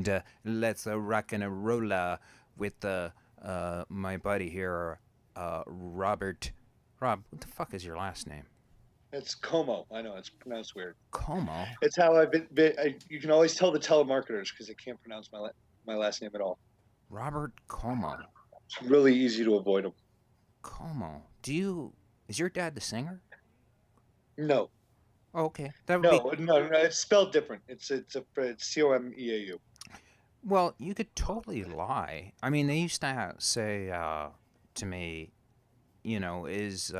and let's rock and roll with my buddy here, Robert. Rob, what the fuck is your last name? It's Como. I know it's pronounced weird. Como. It's how I've you can always tell the telemarketers because they can't pronounce my last name at all. Robert Como. It's really easy to avoid them. Como. Do you? Is your dad the singer? No, Oh, okay, that would be. no. It's spelled different. It's Comeau. Well, you could totally lie. I mean, they used to say to me, is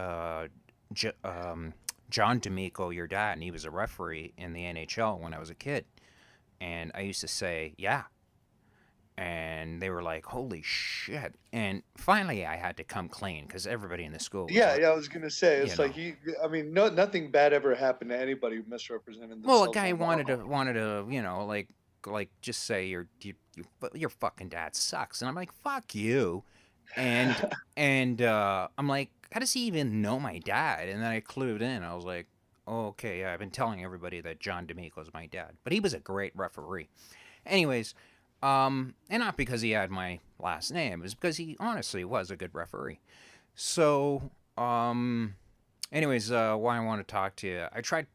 John D'Amico your dad? And he was a referee in the NHL when I was a kid. And I used to say, yeah. And they were like, holy shit. And finally, I had to come clean because everybody in the school was Yeah, like, yeah. I was gonna say you it's know. like he. I mean, no, nothing bad ever happened to anybody misrepresenting Well, a themselves guy on the. wanted to, like just say your fucking dad sucks, and I'm like, fuck you, and I'm like, how does he even know my dad? And then I clued in. I was like, oh, okay, yeah, I've been telling everybody that John D'Amico is my dad, but he was a great referee. Anyways, and not because he had my last name, it was because he honestly was a good referee. So, anyways, why I want to talk to you, I tried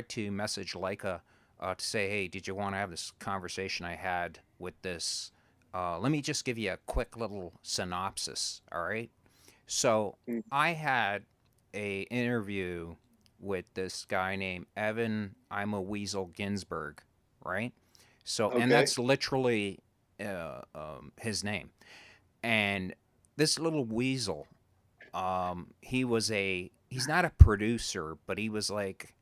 to message Leica to say, hey, did you want to have this conversation I had with this? Let me just give you a quick little synopsis. All right. So Mm. I had a interview with this guy named Evan I'm a Weasel Ginzberg, right? So, and Okay. that's literally his name. And this little weasel, he's not a producer, but he was like,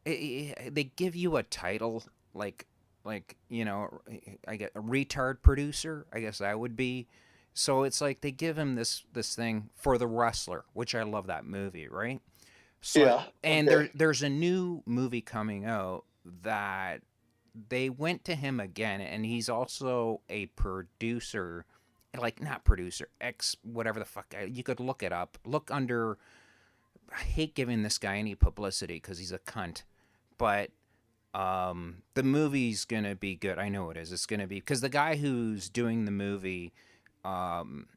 they give you a title like I get a retard producer, I guess that would be. So it's like they give him this thing for the wrestler, which I love that movie, right? So Yeah. and Okay. there's a new movie coming out that they went to him again, and he's also a producer, like not producer, ex whatever the fuck. You could look it up. Look under. I hate giving this guy any publicity because he's a cunt, but the movie's gonna be good. I know it is. It's gonna be because the guy who's doing the movie um,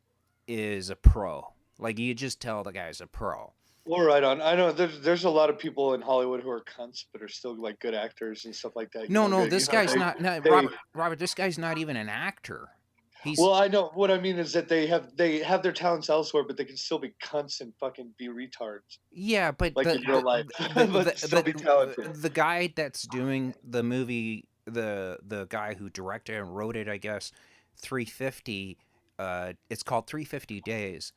is a pro. Like you just tell the guy's a pro. Well, right on. I know there's a lot of people in Hollywood who are cunts, but are still like good actors and stuff like that. No, no, You this know, guy's not. No, they. Robert, this guy's not even an actor. He's Well, I know what I mean is that they have their talents elsewhere, but they can still be cunts and fucking be retards, Yeah, but like in real life, but still be talented. the guy that's doing the movie, the guy who directed and wrote it, I guess, 350. It's called 350 Days.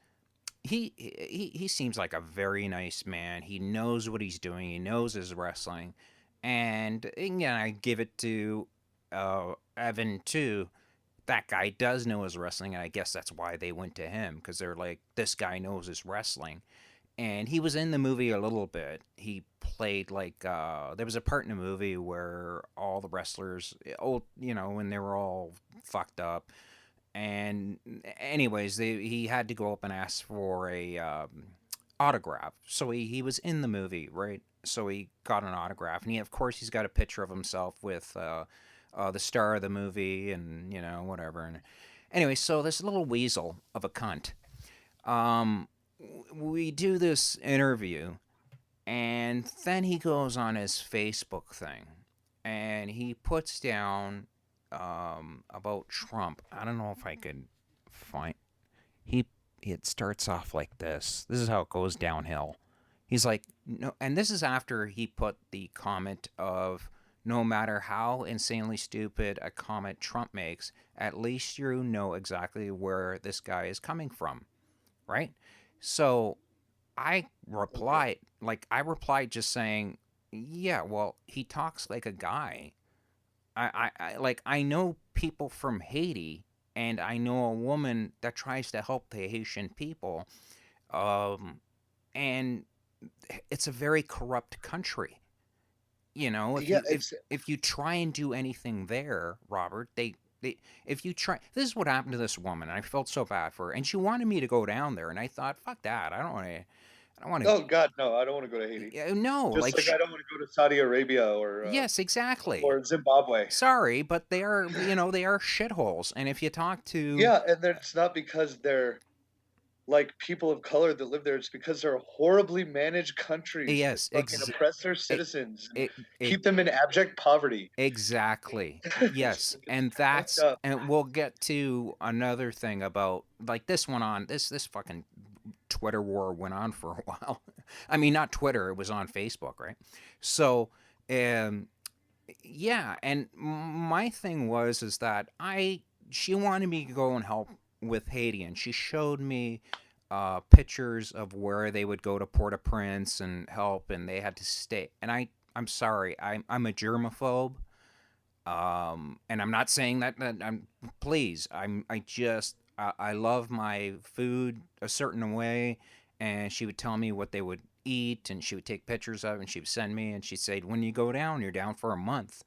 He seems like a very nice man. He knows what he's doing. He knows his wrestling, and again, I give it to Evan too. That guy does know his wrestling, and I guess that's why they went to him because they're like, this guy knows his wrestling. And he was in the movie a little bit. He played like there was a part in the movie where all the wrestlers, oh, when they were all fucked up, and anyways, he had to go up and ask for a autograph. So he was in the movie, right? So he got an autograph, and of course he's got a picture of himself with the star of the movie, and whatever. And anyway, so this little weasel of a cunt, um, we do this interview, and then he goes on his Facebook thing, and he puts down about Trump. I don't know if I could find. He it starts off like this. This is how it goes downhill. He's like, no, and this is after he put the comment of, no matter how insanely stupid a comment Trump makes, at least you know exactly where this guy is coming from, right? So Okay. I replied just saying, yeah, well, he talks like a guy. I know people from Haiti, and I know a woman that tries to help the Haitian people, um, and it's a very corrupt country. If Yeah, if you try and do anything there, Robert, they if you try, this is what happened to this woman, and I felt so bad for her, and she wanted me to go down there, and I thought, fuck that, I don't want to. I don't want to. Oh God, no, I don't want to go to Haiti. No, Just like like I don't want to go to Saudi Arabia yes, exactly. or Zimbabwe. Sorry, but they are, they are shitholes. And if you talk to, Yeah, and then it's not because they're like people of color that live there. It's because they're horribly managed countries that yes, fucking oppress their e- citizens and e- keep them in abject poverty. exactly. It's Yes, fucking and fucked that's, up. and we'll get to another thing about like this one on this fucking Twitter war went on for a while. I mean, not Twitter; it was on Facebook, right? So, um, yeah, and my thing was is that she wanted me to go and help with Haiti, and she showed me pictures of where they would go to Port-au-Prince and help, and they had to stay. And I'm sorry, I'm a germaphobe, and I'm not saying that I'm. Please, I just I love my food a certain way, and she would tell me what they would eat, and she would take pictures of it, and she would send me, and she'd say, when you go down, you're down for a month,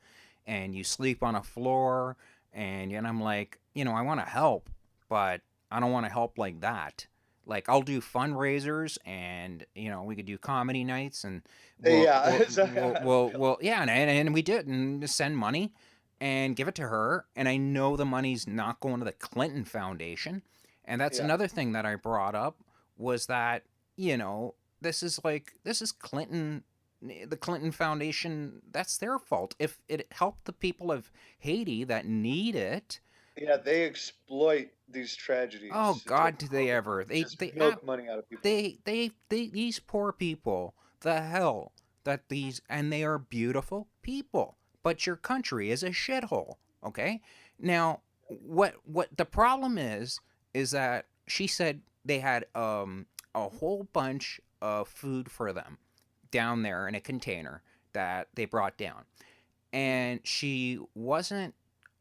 and you sleep on a floor, and I'm like, I want to help, but I don't want to help like that. Like I'll do fundraisers, and we could do comedy nights, and Yeah, I feel yeah, and we did, and send money and give it to her. And I know the money's not going to the Clinton Foundation. And that's yeah, another thing that I brought up was that, this is Clinton, the Clinton Foundation, that's their fault. If it helped the people of Haiti that need it, yeah. They exploit these oh tragedies to God, do they ever? just milk money out of people. These poor people, the hell that these, and they are beautiful people, but your country is a shithole. Okay, now what the problem is that she said they had a whole bunch of food for them down there in a container that they brought down, Mhm. and she wasn't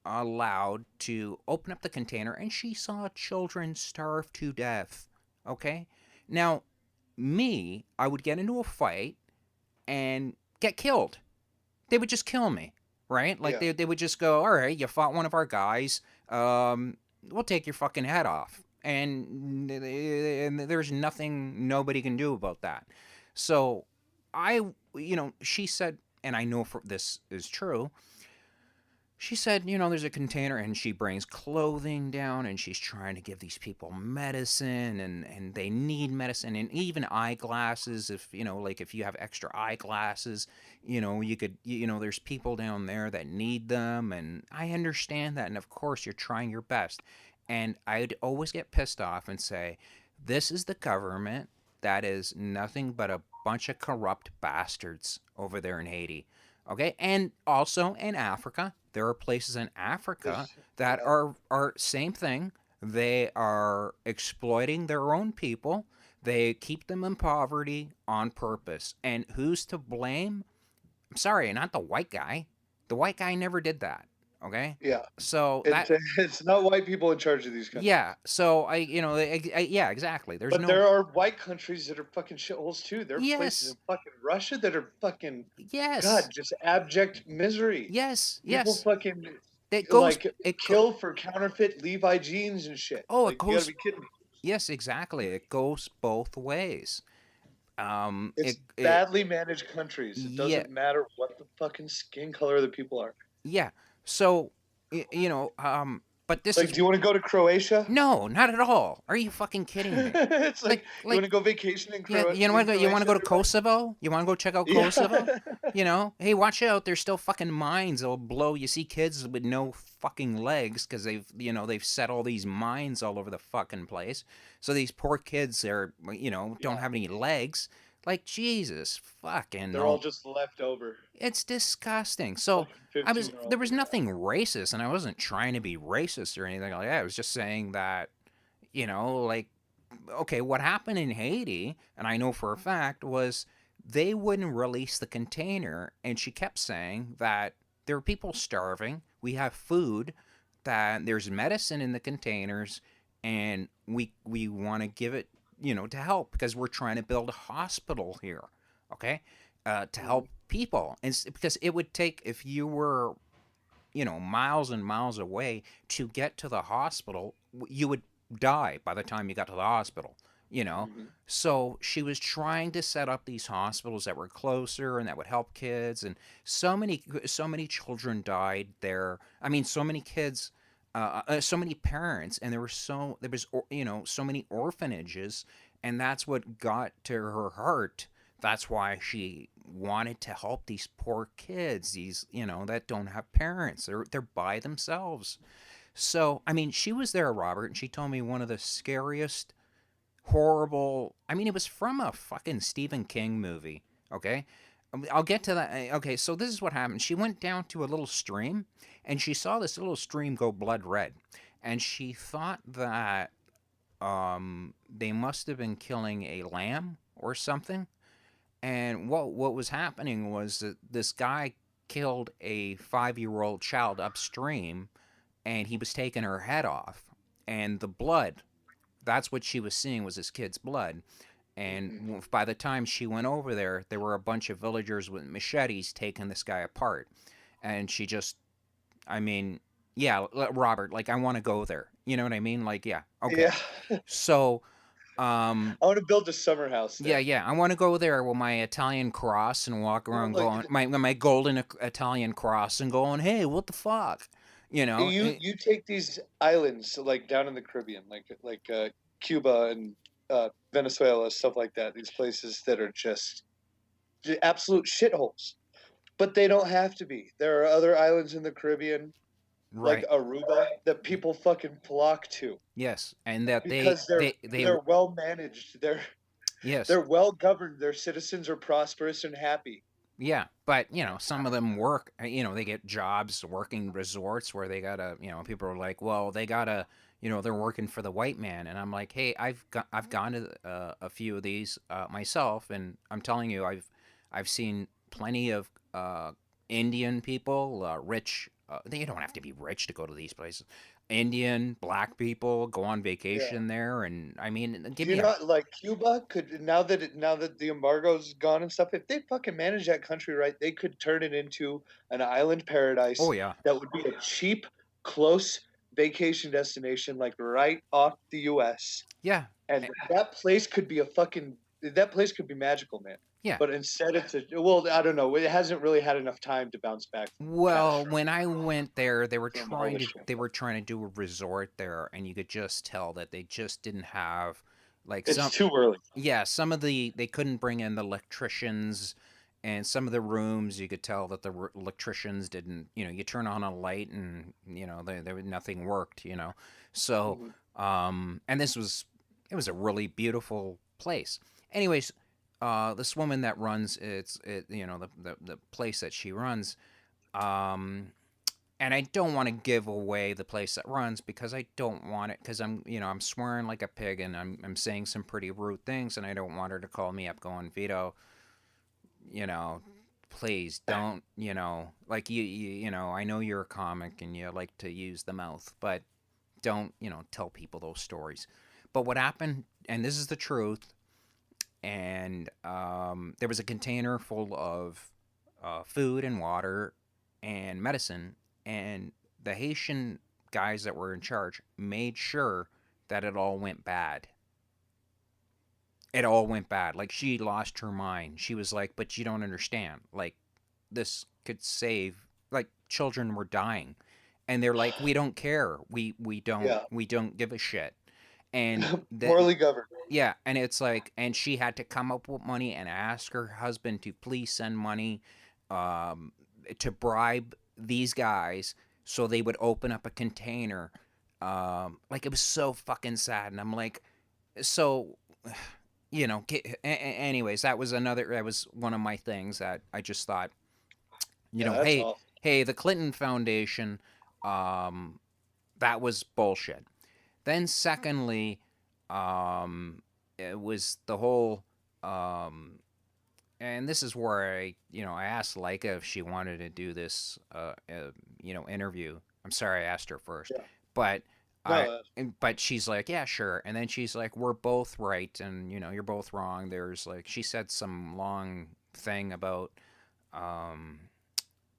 allowed to open up the container, and she saw children starve to death. Okay? Now, me, I would get into a fight and get killed. They would just kill me, right? Like Yeah, they would just go, all right, you fought one of our guys. We'll take your fucking head off. And there's nothing nobody can do about that. So I, she said, and I know for this is true, she said, there's a container, and she brings clothing down, and she's trying to give these people medicine, and they need medicine, and even eyeglasses. If, like if you have extra eyeglasses, you could, there's people down there that need them. And I understand that. And of course, you're trying your best. And I'd always get pissed off and say, this is the government that is nothing but a bunch of corrupt bastards over there in Haiti. Okay, and also in Africa, there are places in Africa this, that yeah. are same thing. They are exploiting their own people. They keep them in poverty on purpose. And who's to blame? I'm sorry, not the white guy. The white guy never did that. Okay, Yeah, so it's that, it's not white people in charge of these countries. yeah. So yeah, exactly. There's But no, there are white countries that are fucking shitholes too. There are places yes, in fucking Russia that are fucking yes, God, just abject misery. yes, People yes. fucking It goes. like It go, kill for counterfeit Levi jeans and shit. oh, it Like you gotta goes. be kidding me. Yes, exactly. It goes both ways. It's It badly managed countries. It yeah, doesn't matter what the fucking skin color the people are. yeah. So, but this Like, is, do you want to go to Croatia? no, not at all. Are you fucking kidding me? It's like you want Like, to go vacation in yeah, In you want to Croatia? go to They're like, Kosovo? You want to go check out yeah, Kosovo? Hey, watch out. There's still fucking mines that'll blow. You see kids with no fucking legs because they've set all these mines all over the fucking place. So these poor kids are, don't yeah. have any legs. Like, Jesus fucking They're all no. just left over. It's disgusting. So Fucking 15 year there olds. was nothing racist, and I wasn't trying to be racist or anything like that. I was just saying that, like, okay, what happened in Haiti, and I know for a fact, was they wouldn't release the container, and she kept saying that there are people starving. We have food, that there's medicine in the containers, and we want to give it, to help because we're trying to build a hospital here, okay, to Mhm. help people, and because it would take, if you were, miles and miles away to get to the hospital, you would die by the time you got to the hospital. you know. Mhm. So she was trying to set up these hospitals that were closer and that would help kids, and so many children died there. I mean, so many kids, so many parents, and there was so many orphanages, and that's what got to her heart. That's why she wanted to help these poor kids, these that don't have parents. They're by themselves. So, I mean, she was there, Robert, and she told me one of the scariest, horrible. I mean, it was from a fucking Stephen King movie. Okay, I'll get to that. Okay, so this is what happened. She went down to a little stream, and she saw this little stream go blood red, and she thought that they must have been killing a lamb or something. And what was happening was that this guy killed a 5-year-old child upstream, and he was taking her head off, and the blood, that's what she was seeing, was this kid's blood. Mhm. And by the time she went over there were a bunch of villagers with machetes taking this guy apart. And she just, I mean, yeah, Robert, like, I want to go there. You know what I mean? Like, yeah, okay. Yeah. So, um, I wanna build a summer house yeah, there. yeah, I want to go there with my Italian cross and walk Well, around like, going my golden Italian cross and going, hey, what the fuck, you know? you take these islands, like, down in the Caribbean, Cuba and, Venezuela, stuff like that, these places that are just absolute shitholes, but they don't have to be. There are other islands in the Caribbean, like Right. Aruba, that people fucking flock to Yes, and that because they they're well managed, yes. they're well governed, their citizens are prosperous and happy. Yeah, but some of them work. They get jobs working resorts where they gotta. People are like, well, they gotta. They're working for the white man, and I'm like, hey, I've gone to a few of these myself, and I'm telling you, I've seen plenty of Indian people, rich. They don't have to be rich to go to these places. Indian, black people go on Yeah. vacation there, and I mean, give Do you me a. not like Cuba could now that the embargo's gone and stuff, if they fucking manage that country right, they could turn it into an island Oh paradise yeah, that would be a cheap, close vacation destination, like right off the US. yeah, And eh, that place could be magical, man. yeah. But instead well, I don't know, it hasn't really had enough time to bounce back from the Well, catastrophe when I went there, from all this shit. they were trying to do a resort there, and you could just tell that they just didn't have like It's some. too early. Yeah, some of the they couldn't bring in the electricians, and some of the rooms you could tell that the electricians didn't. You turn on a light and there nothing worked. So Mhm. and it was a really beautiful place. Anyways, this woman that runs the place that she runs, um, and I don't want to give away the place that runs because I don't want it, because I'm swearing like a pig, and I'm saying some pretty rude things, and I don't want her to call me up going, Vito, you know please don't, like, I know you're a comic and you like to use the mouth, but don't, tell people those stories. But what happened, and this is the truth, and there was a container full of food and water and medicine, and the Haitian guys that were in charge made sure that it all went bad. It all went bad. Like, she lost her mind. She was like, "But you don't understand. Like, this could save, like, children were dying." And they're like, "We don't care. Yeah. We don't give a shit." And that Poorly governed. Yeah, and it's like, and she had to come up with money and ask her husband to please send money um, to bribe these guys so they would open up a container. Like, it was so fucking sad, and I'm like, so, anyways, that was one of my things that I just thought, Yeah, that's hey, awful. the Clinton Foundation, um, that was bullshit. Then, secondly, it was the whole, um, and this is where I asked Leica if she wanted to do this, interview. I'm sorry, I asked her first, Yeah. but I, No, but she's like, yeah, sure. And then she's like, we're both right, and you're both wrong. There's, like, she said some long thing about, um,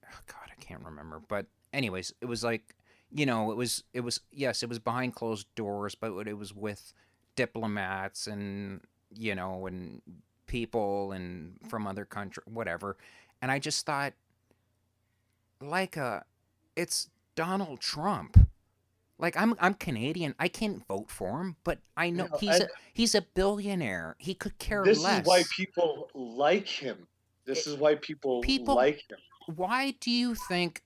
oh God, I can't remember. But anyways, it was like, it was yes, it was behind closed doors, but it was with diplomats and and people and from other country, whatever. And I just thought, like, it's Donald Trump. Like, I'm Canadian. I can't vote for him, but I know and he's a billionaire. He could care this is why less. people like him. This It, is why people people, like him. why do you think,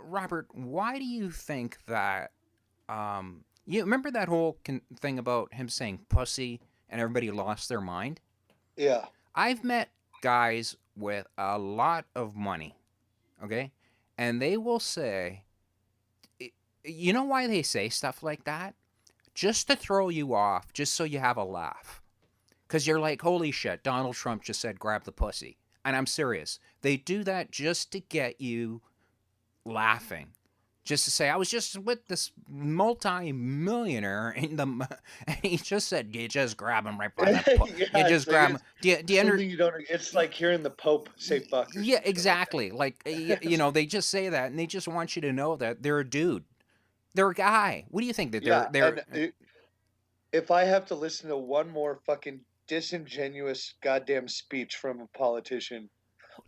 Robert? Why do you think that? You remember that whole thing about him saying "pussy" and everybody lost their mind? Yeah. I've met guys with a lot of money, okay, and they will say, you know why they say stuff like that? Just to throw you off, just so you have a laugh. Because you're like, holy shit, Donald Trump just said grab the pussy. And I'm serious. They do that just to get you laughing. Just to say, I was just with this multi-millionaire in the, and he just said, you just grab him right by that. Yeah, You just it's like grab him. it's Do you under? something you don't. It's like hearing the Pope say "fuck" or Yeah, some shit like exactly. Like, that. they just say that, and they just want you to know that they're a dude. They're a guy. What do you think that Yeah, they're? and if I have to listen to one more fucking disingenuous goddamn speech from a politician,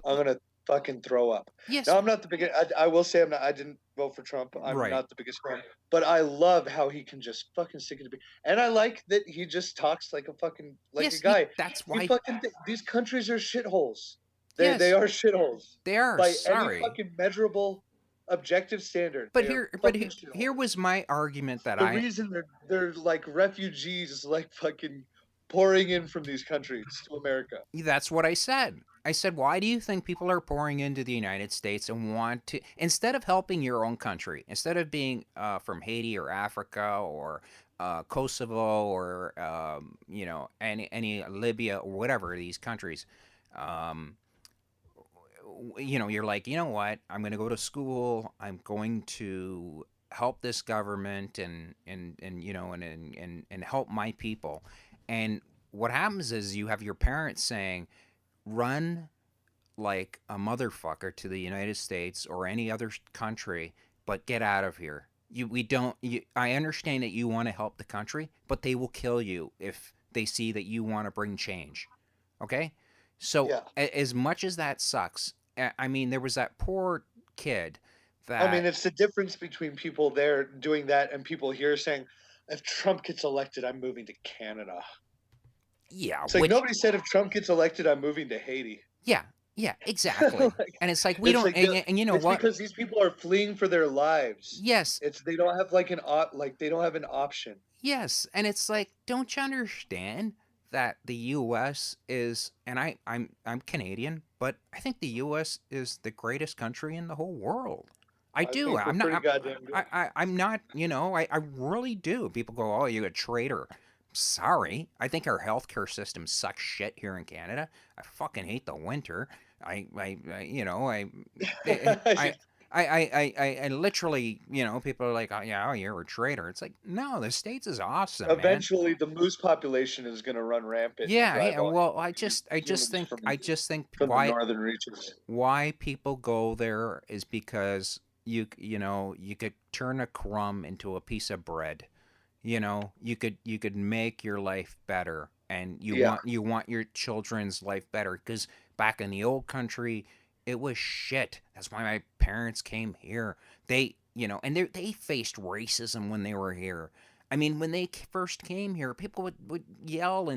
I'm gonna fucking throw up. Yes, Now I'm not the biggest. I will say I'm not. I didn't vote for Trump. I'm right. not the biggest fan, but I love how he can just fucking stick it to me, and I like that he just talks like a fucking like a Yes, guy. that's You why. fucking these countries are shitholes. They Yes, are shitholes they are. by any Sorry, fucking measurable objective standard. but They are here fucking here shitholes. was my argument that The I. reason they're like refugees, like fucking pouring in from these countries to America. That's what I said. I said, why do you think people are pouring into the United States and want to, instead of helping your own country, instead of being from Haiti or Africa or Kosovo or any Libya or whatever these countries, um, you're like, you know what? I'm going to go to school. I'm going to help this government and help my people. And what happens is you have your parents saying, run like a motherfucker to the United States or any other country, but get out of here. We don't. I understand that you want to help the country, but they will kill you if they see that you want to bring change. Okay, so Yeah. as much as that sucks, I mean, there was that poor kid I mean, that, it's the difference between people there doing that and people here saying, if Trump gets elected, I'm moving to Canada. yeah, It's like which, nobody said if Trump gets elected, I'm moving to Haiti. yeah, yeah, exactly. Like, And it's like we it's don't, like and you know it's what? because these people are fleeing for their lives. Yes, It's they don't have like like they don't have an option. yes, and it's like, don't you understand that the U.S. is, and I'm Canadian, but I think the U.S. is the greatest country in the whole world. I I do. think we're I'm not. pretty goddamn good. I'm not. I really do. People go, "Oh, you're a traitor." Sorry, I think our healthcare system sucks shit here in Canada. I fucking hate the winter. I you know, I, I literally, people are like, oh, yeah, oh, you're a traitor. It's like, no, the States is awesome, man. Eventually, the moose population is going to run rampant and Yeah, drive yeah. all Well, humans I just think from the northern reaches. why people go there is because you could turn a crumb into a piece of bread. You could make your life better, and Yeah, you want your children's life better, because back in the old country it was shit. That's why my parents came here. And they faced racism when they were here. I mean, when they first came here, people would yell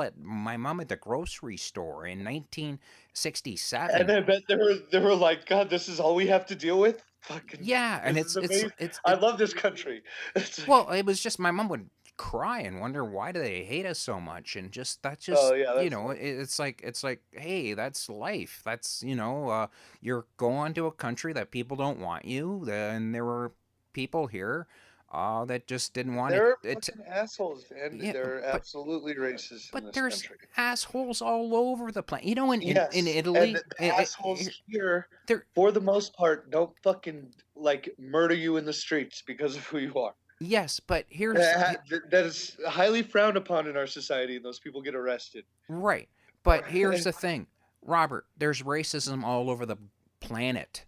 at my mom at the grocery store in and 1967. I bet they were like, God, this is all we have to deal with. Fucking, Yeah, and this is amazing. I love this country. It's like, well, it was just my mom would cry and wonder why do they hate us so much, and just that's oh just yeah, that's it's like, hey, that's life. That's you're going to a country that people don't want you, and there were people here that just didn't want it. they're It fucking assholes, and Yeah, they're but absolutely racist in but this there's country. assholes all over the planet. In Yes, and Italy, the assholes here, there. for the most part, don't fucking like murder you in the streets because of who you are. Yes, but That is highly frowned upon in our society, and those people get arrested. right. But here's the thing, Robert. There's racism all over the planet.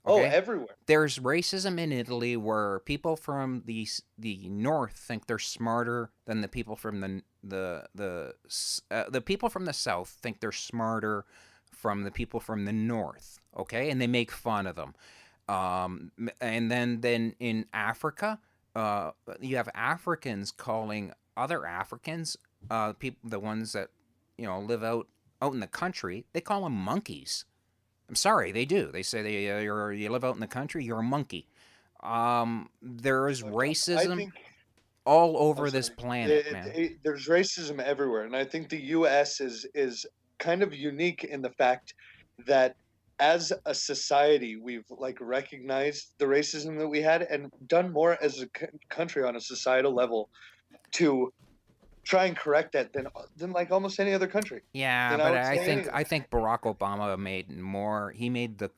Oh, Okay, everywhere. there's racism in Italy where people from the north think they're smarter than the people from the people from the south think they're smarter from the people from the north. Okay, and they make fun of them. And then in Africa, you have Africans calling other Africans, people, the ones that live out in the country, they call them monkeys. I'm sorry, they do. They say you live out in the country, you're a monkey. There is Look, I racism think all I'm over this sorry. planet, man. There's racism everywhere, and I think the U.S. is kind of unique in the fact that as a society we've like recognized the racism that we had and done more as a country on a societal level to try and correct that than like almost any other country. Yeah, Than I but would I say think any. I think Barack Obama made more. He made the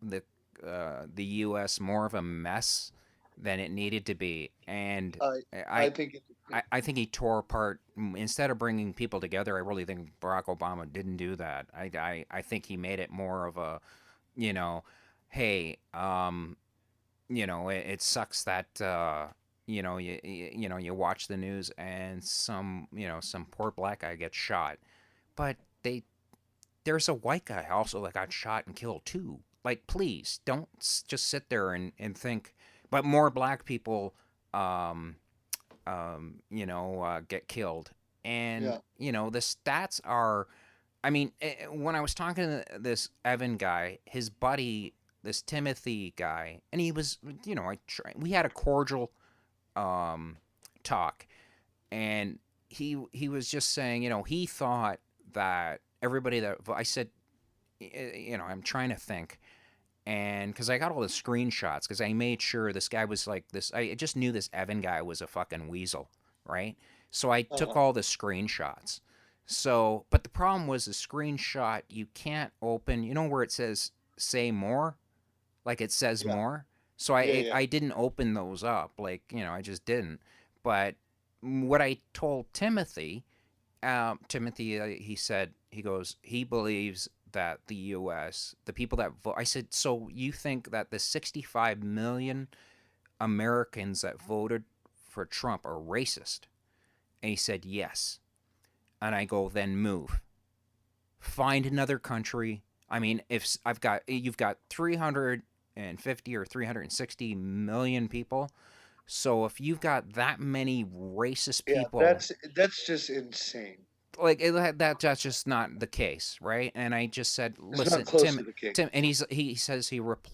the U.S. more of a mess than it needed to be, and Uh, I I think I think he tore apart instead of bringing people together. I really think Barack Obama didn't do that. I think he made it more of a, you know, hey, it sucks that you watch the news and some poor black guy gets shot, but there's a white guy also that got shot and killed too. Like, please don't just sit there and think. But more black people, um, get killed, and yeah. the stats are. I mean, when I was talking to this Evan guy, his buddy, this Timothy guy, and he was, we had a cordial um, talk, and he was just saying, he thought that everybody that I said, I'm trying to think, and because I got all the screenshots, because I made sure this guy was like this. I just knew this Evan guy was a fucking weasel, right? So I took Uh-huh. all the screenshots. So, but the problem was the screenshot you can't open. You know where it says "say more," like it says Yeah. more. So Yeah. I Yeah. I didn't open those up, like I just didn't. But what I told Timothy, he said, he believes that the U.S. the people that vote. I said, so you think that the 65 million Americans that voted for Trump are racist? And he said yes. And I go, then move, find another country. I mean, if you've got 350 or 360 million people, so if you've got that many racist Yeah. people, That's just insane. like that's just not the case, right? And I just said, It's not listen, close to the case. Tim, and he says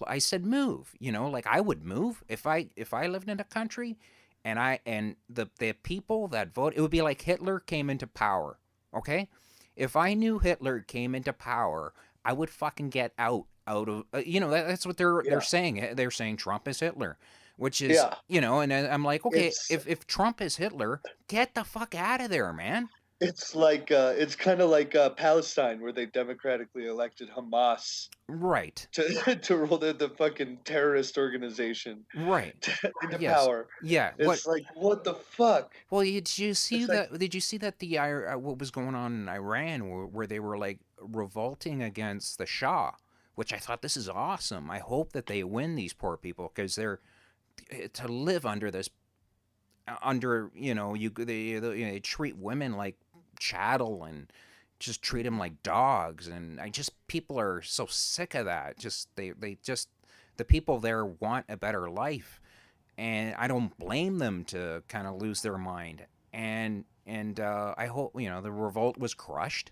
I said move, like I would move if I lived in a country, and the people that vote, it would be like Hitler came into power, okay? If I knew Hitler came into power, I would fucking get out of that's what they're Yeah. saying. They're saying Trump is Hitler, which is Yeah. and I'm like, okay, It's if Trump is Hitler, get the fuck out of there, man. It's like it's kind of like Palestine, where they democratically elected Hamas Right. to to rule the fucking terrorist organization Right. into Yes. power. Yeah. What? It's like what the fuck? Well, did you see It's like that? Did you see that what was going on in Iran, where they were like revolting against the Shah, which I thought, this is awesome. I hope that they win, these poor people, because they're to live under this, under they treat women like chattel and just treat them like dogs, and people are so sick of that. Just they just the people there want a better life, and I don't blame them to kind of lose their mind. And I hope the revolt was crushed,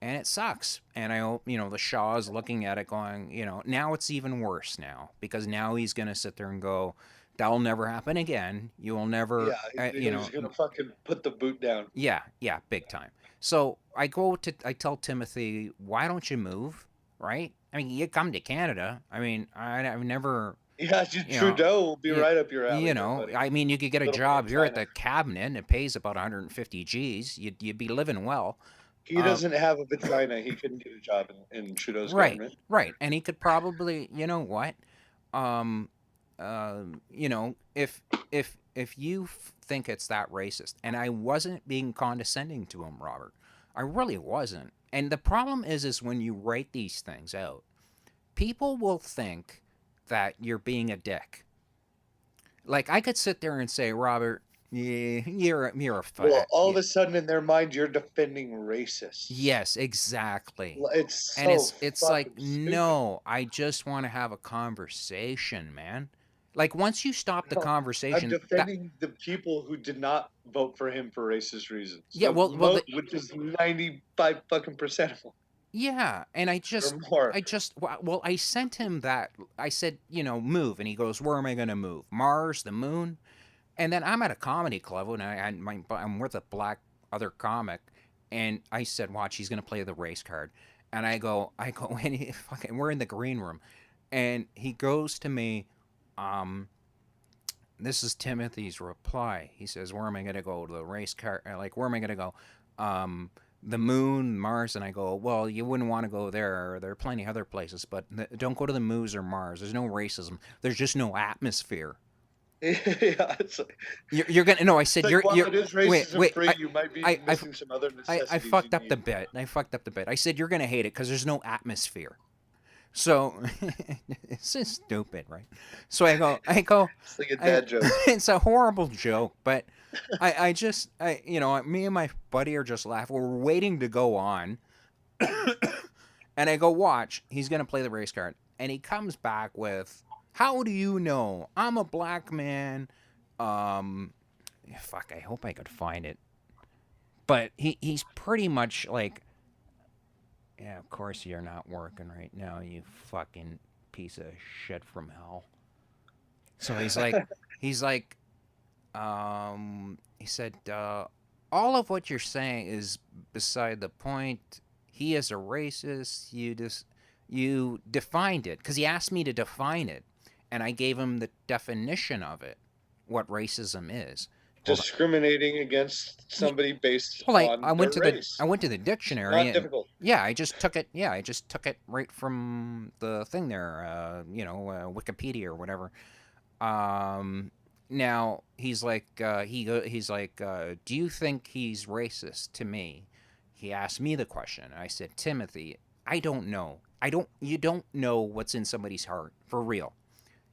and it sucks. And I hope the Shaw is looking at it, going, now it's even worse now, because now he's gonna sit there and go, "That'll never happen again. You will never, yeah, he's gonna fucking put the boot down. yeah, yeah, big time." So I tell Timothy, why don't you move? Right? I mean, you come to Canada. I mean, I've never, Yeah, you know, Trudeau will be you, right up your alley there, buddy. I mean, you could get a Little man job here at China. the cabinet, and it pays about 150 G's. You'd be living well. He Uh, doesn't have a vagina. He couldn't get a job in Trudeau's right, government. right, and he could probably, what, um, if you think it's that racist, and I wasn't being condescending to him, Robert, I really wasn't. And the problem is when you write these things out, people will think that you're being a dick. Like I could sit there and say, Robert, yeah, you're a Well, fat. all Yeah. of a sudden in their mind, you're defending racists. Yes, exactly. It's And so it's like, fucking stupid. no, I just want to have a conversation, man. Like once you stop the No, I'm conversation, that defending the people who did not vote for him for racist reasons. yeah, Which is 95 fucking percent of them yeah, and or more. I sent him that. I said, move, and he goes, where am I going to move? Mars, the moon? And then I'm at a comedy club, and I'm with a black other comic, and I said, watch, he's going to play the race card. And and fucking, we're in the green room, and he goes to me, um, this is Timothy's reply. He says, where am I going to go? To the race car? Like, where am I going to go? Um, the moon, Mars. And I go, well, you wouldn't want to go there. There are plenty of other places, but don't go to the moon or Mars. There's no racism. There's just no atmosphere. Yeah, You're gonna no. I said like while you're it is wait racism wait. free, you might be I, I missing some other I necessities you fucked up the need. bit. I fucked up the bit. I said you're gonna hate it because there's no atmosphere. So it's just stupid, right? So I go. It's like a dad joke. It's a horrible joke, but me and my buddy are just laughing. We're waiting to go on, and I go, watch. He's gonna play the race card, and he comes back with, "How do you know? I'm a black man." Um, fuck. I hope I could find it, but he's pretty much like, yeah, of course you're not working right now, you fucking piece of shit from hell. So he's like, he said, all of what you're saying is beside the point. He is a racist. You defined it because he asked me to define it, and I gave him the definition of it, what racism is. Hold on. Discriminating against Yeah, somebody based well, on their I race. went to the It's dictionary not and difficult. yeah, I just took it. Yeah, I just took it right from the thing there. Wikipedia or whatever. Um, Now he's like, do you think he's racist to me? He asked me the question. I said, Timothy, I don't know. I don't. You don't know what's in somebody's heart for real.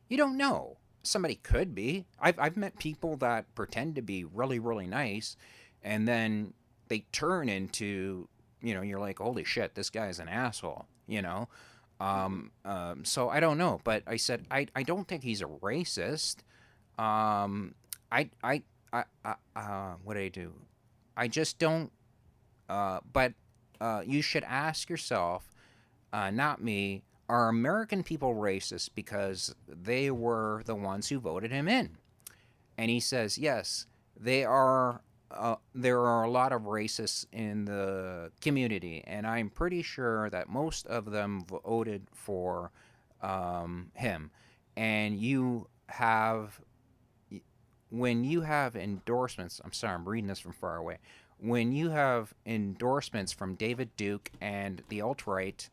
You don't know. Somebody could be. I've met people that pretend to be really, really nice, and then they turn into, you're like, holy shit, this guy's an asshole, So I don't know. But I said, I don't think he's a racist. Um, what did I do? I just don't, but you should ask yourself, not me, are American people racist because they were the ones who voted him in? And he says, yes, they are. There are a lot of racists in the community, and I'm pretty sure that most of them voted for him. And when you have endorsements, I'm sorry, I'm reading this from far away. When you have endorsements from David Duke and the alt right,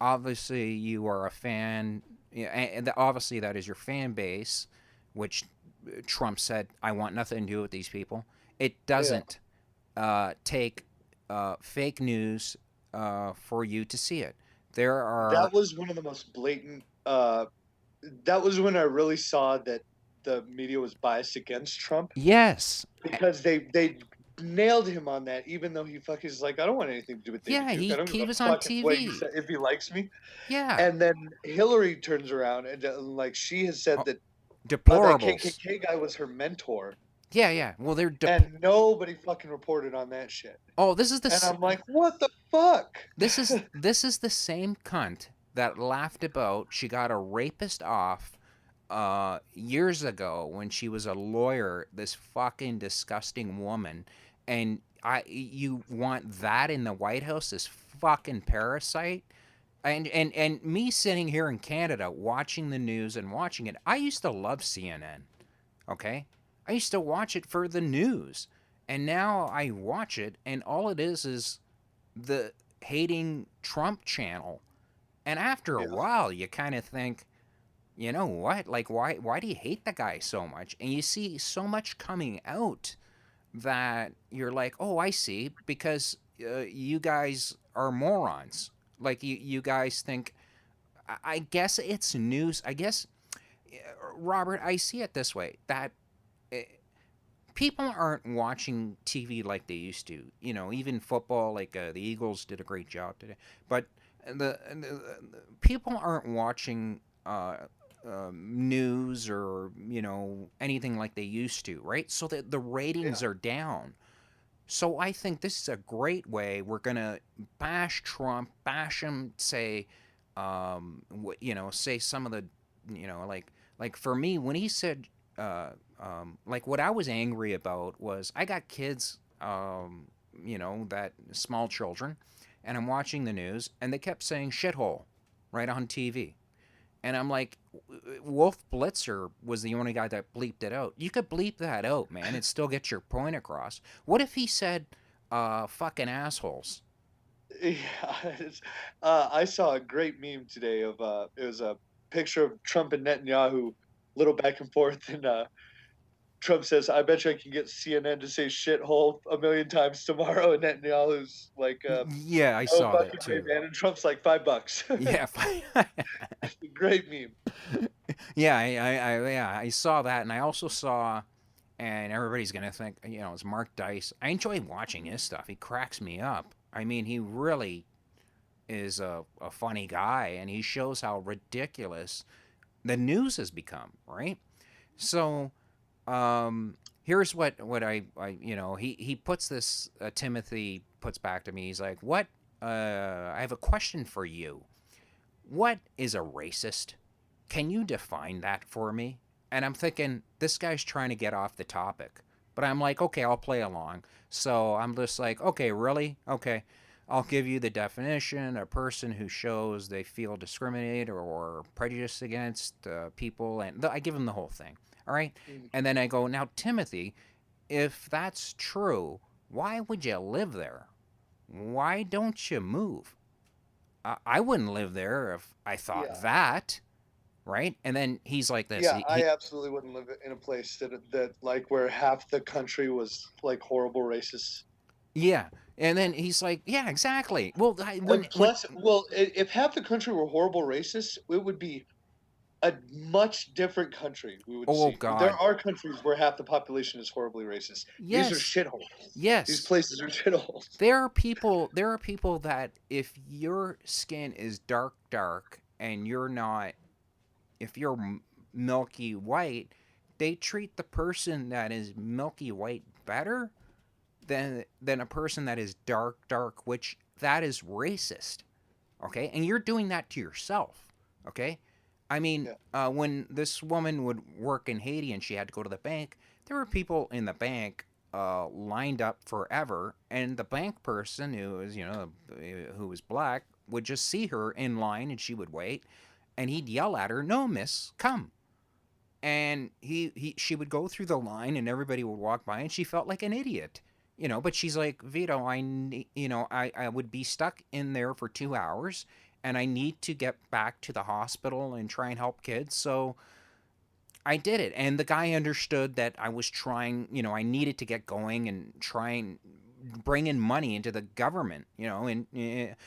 obviously you are a fan, and obviously that is your fan base, which Trump said, I want nothing to do with these people. It Yeah. doesn't take fake news for you to see it. There That are, was one of the most blatant. That was when I really saw that the media was biased against Trump yes, because they nailed him on that, even though he fucking is like, I don't want anything to do with David yeah, Duke. I don't give he a was on fuck what he TV. said if he likes me. Yeah, And then Hillary turns around and like she has said oh, that that deplorables. KKK guy was her mentor, Yeah, yeah. Well, and nobody fucking reported on that shit. oh, And I'm like, what the fuck? this is the same cunt that laughed about she got a rapist off years ago when she was a lawyer, this fucking disgusting woman. And you want that in the White House, this fucking parasite? And me sitting here in Canada watching the news and watching it, I used to love CNN, okay? I used to watch it for the news. And now I watch it and all it is the hating Trump channel. And after a Yeah. while, you kind of think, you know what? Like, why do you hate the guy so much? And you see so much coming out that you're like, oh, I see, because you guys are morons. Like, you guys think, I guess it's news. I guess Robert, I see it this way that uh, people aren't watching TV like they used to. You know, even football, like the Eagles did a great job today, but the people aren't watching news or anything like they used to, right? So that the Yeah. ratings are down. So I think this is a great way. We're gonna bash Trump, bash him, say, say some of the, like for me when he said, like what I was angry about was I got kids, that small children, and I'm watching the news, and they kept saying shithole, right on TV, and I'm like, Wolf Blitzer was the only guy that bleeped it out. You could bleep that out, man, and still get your point across. What if he said, fucking assholes? Yeah, I saw a great meme today of it was a picture of Trump and Netanyahu, little back and forth, and Trump says, "I bet you I can get CNN to say shithole a million times tomorrow," and Netanyahu's like, Yeah, I "Oh, saw that fucking great, too. man," and Trump's like $5. Yeah, Great meme. yeah, I saw that, and I also saw, and everybody's gonna think, it's Mark Dice. I enjoy watching his stuff. He cracks me up. I mean, he really is a funny guy, and he shows how ridiculous the news has become, right? So, here's what he puts this, Timothy puts back to me. He's like, "What? I have a question for you. What is a racist? Can you define that for me?" And I'm thinking, this guy's trying to get off the topic. But I'm like, okay, I'll play along. So I'm just like, okay, really? Okay. I'll give you the definition: a person who shows they feel discriminated or prejudiced against people. And I give him the whole thing. All right. Mm. And then I go, now, Timothy, if that's true, why would you live there? Why don't you move? I wouldn't live there if I thought Yeah, that, right? And then he's like this. yeah, He, I he absolutely wouldn't live in a place that like where half the country was like horrible racists. yeah, and then he's like, yeah, exactly. Well, And when plus, well, if half the country were horrible racists, it would be a much different country we would oh see. There God, are countries where half the population is horribly racist. These are yes, shitholes. These yes, places are shitholes. there are people that if your skin is dark and you're not, if you're milky white, they treat the person that is milky white better than a person that is dark, which that is racist. Okay, and you're doing that to yourself. Okay, I mean, Yeah, when this woman would work in Haiti and she had to go to the bank, there were people in the bank lined up forever, and the bank person who was black would just see her in line, and she would wait, and he'd yell at her, "No, miss, come." And she would go through the line, and everybody would walk by, and she felt like an idiot. But she's like, Vito, I would be stuck in there for 2 hours, and I need to get back to the hospital and try and help kids. So I did it. And the guy understood that I was trying, I needed to get going and try and bring in money into the government, and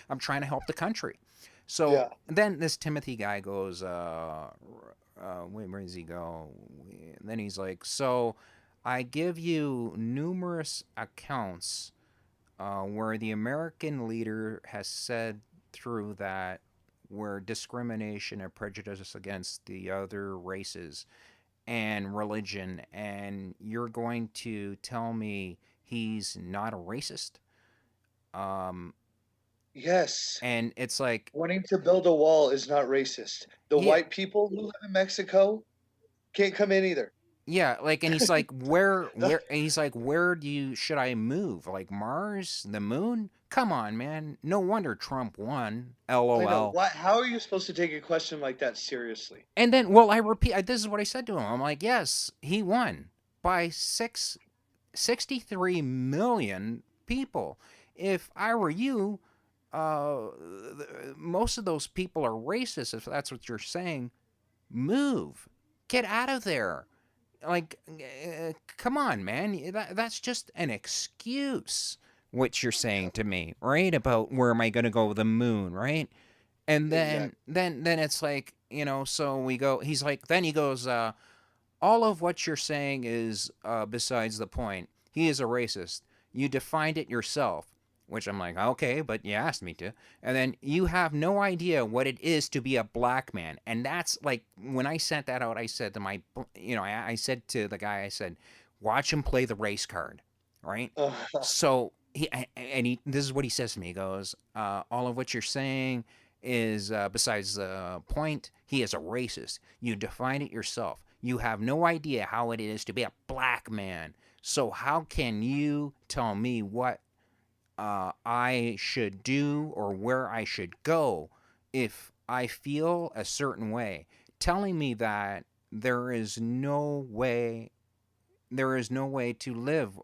I'm trying to help the country. So yeah. then this Timothy guy goes, where does he go? And then he's like, so I give you numerous accounts where the American leader has said through that where discrimination and prejudice against the other races and religion, and you're going to tell me he's not a racist? Um, Yes. and it's like, Wanting to build a wall is not racist. The yeah, white people who live in Mexico can't come in either. yeah, like, and he's like, and he's like, where should I move? Like Mars, the moon? Come on, man. No wonder Trump won. I know. LOL. Why? How are you supposed to take a question like that seriously? And then, well, I repeat, this is what I said to him. I'm like, yes, he won by 63 million people. If I were you, uh, most of those people are racist, if that's what you're saying. Move. Get out of there. Like, come on, man. That's just an excuse, what you're saying to me, right? About where am I going to go with the moon, right? And then Exactly. then it's like, so we go. He's like, then he goes, all of what you're saying is besides the point. He is a racist. You defined it yourself, which I'm like, okay, but you asked me to. And then you have no idea what it is to be a black man. And that's like, when I sent that out, I said to my, I said to the guy, I said, watch him play the race card, right? So this is what he says to me. He goes, all of what you're saying is besides the point. He is a racist. You define it yourself. You have no idea how it is to be a black man. So how can you tell me what I should do or where I should go if I feel a certain way? Telling me that there is no way, to live.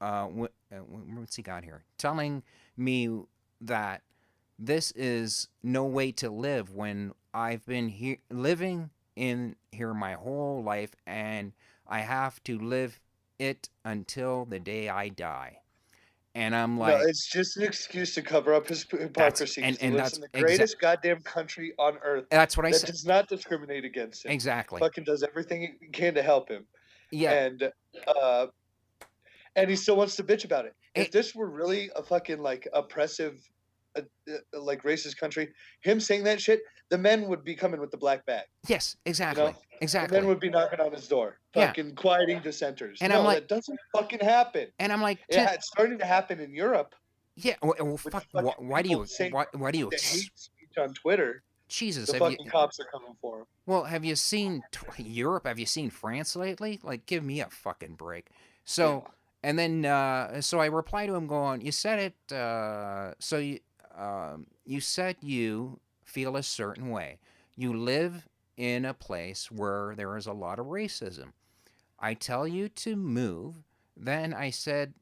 What's he got here? Telling me that this is no way to live when I've been here living in here my whole life, and I have to live it until the day I die. And I'm No, like, it's just an excuse to cover up his that's hypocrisy and because he and lives that's in the exact. greatest goddamn country on earth That's what I that said. does not discriminate against him. Exactly. Fucking does everything he can to help him, Yeah. and uh, and he still wants to bitch about it. If It, this were really a fucking like oppressive, like racist country, him saying that shit, the men would be coming with the black bag. yes. You know, Exactly. the men Exactly. would be knocking on his door, Yeah. fucking quieting dissenters. And I'm No, like, that doesn't fucking happen. Tim. It's starting to happen in Europe Yeah. Well, with fuck. fucking Why do people you? saying Why do you? the hate speech on Twitter. Jesus. The Have you? fucking cops are coming for him. Well, have you seen Europe? Have you seen France lately? Like, give me a fucking break. So, Yeah. and then, so I reply to him going, you said it, you said you feel a certain way. You live in a place where there is a lot of racism. I tell you to move. Then I said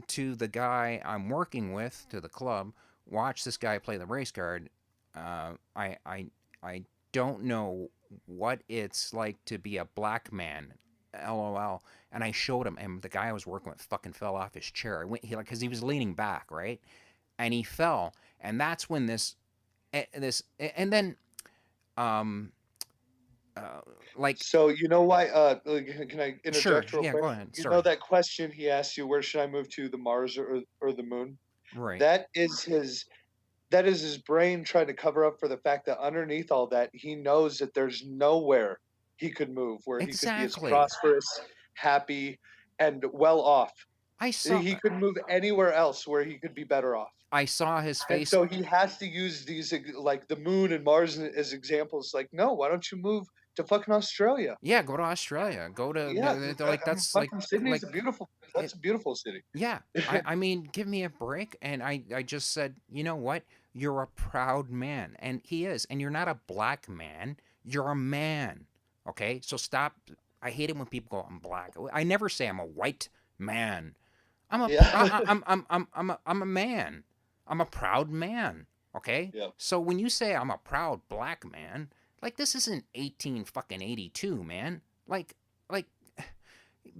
to the guy I'm working with, to the club, watch this guy play the race card. Uh, I, I, I don't know what it's like to be a black man. LOL. And I showed him, and the guy I was working with fucking fell off his chair. Because he was leaning back, right? And he fell, and that's when and then, um, uh, like, So you know why? Can I sure, interject real yeah, quick? go ahead. You know Sorry. that question he asked you, where should I move to, the Mars or the Moon? Right. That is his. That is his brain trying to cover up for the fact that underneath all that, he knows that there's nowhere he could move where he could be as Exactly. prosperous, happy, and well off. I saw. He could move anywhere else where he could be better off. I saw his And face. so he has to use these like the moon and Mars as examples. Like, no, why don't you move to fucking Australia? Yeah, go to Australia. Go to Yeah, like, I mean, that's fucking Sydney's like a beautiful. it. That's a beautiful city. Yeah, I mean, give me a break. And I just said, you know what? You're a proud man, and he is. And you're not a black man. You're a man. Okay, so stop. I hate it when people go, I'm black. I never say I'm a white man. Yeah, I'm a man. I'm a proud man. Okay? yeah, So when you say I'm a proud black man, like, this isn't 18 fucking 82, man. Like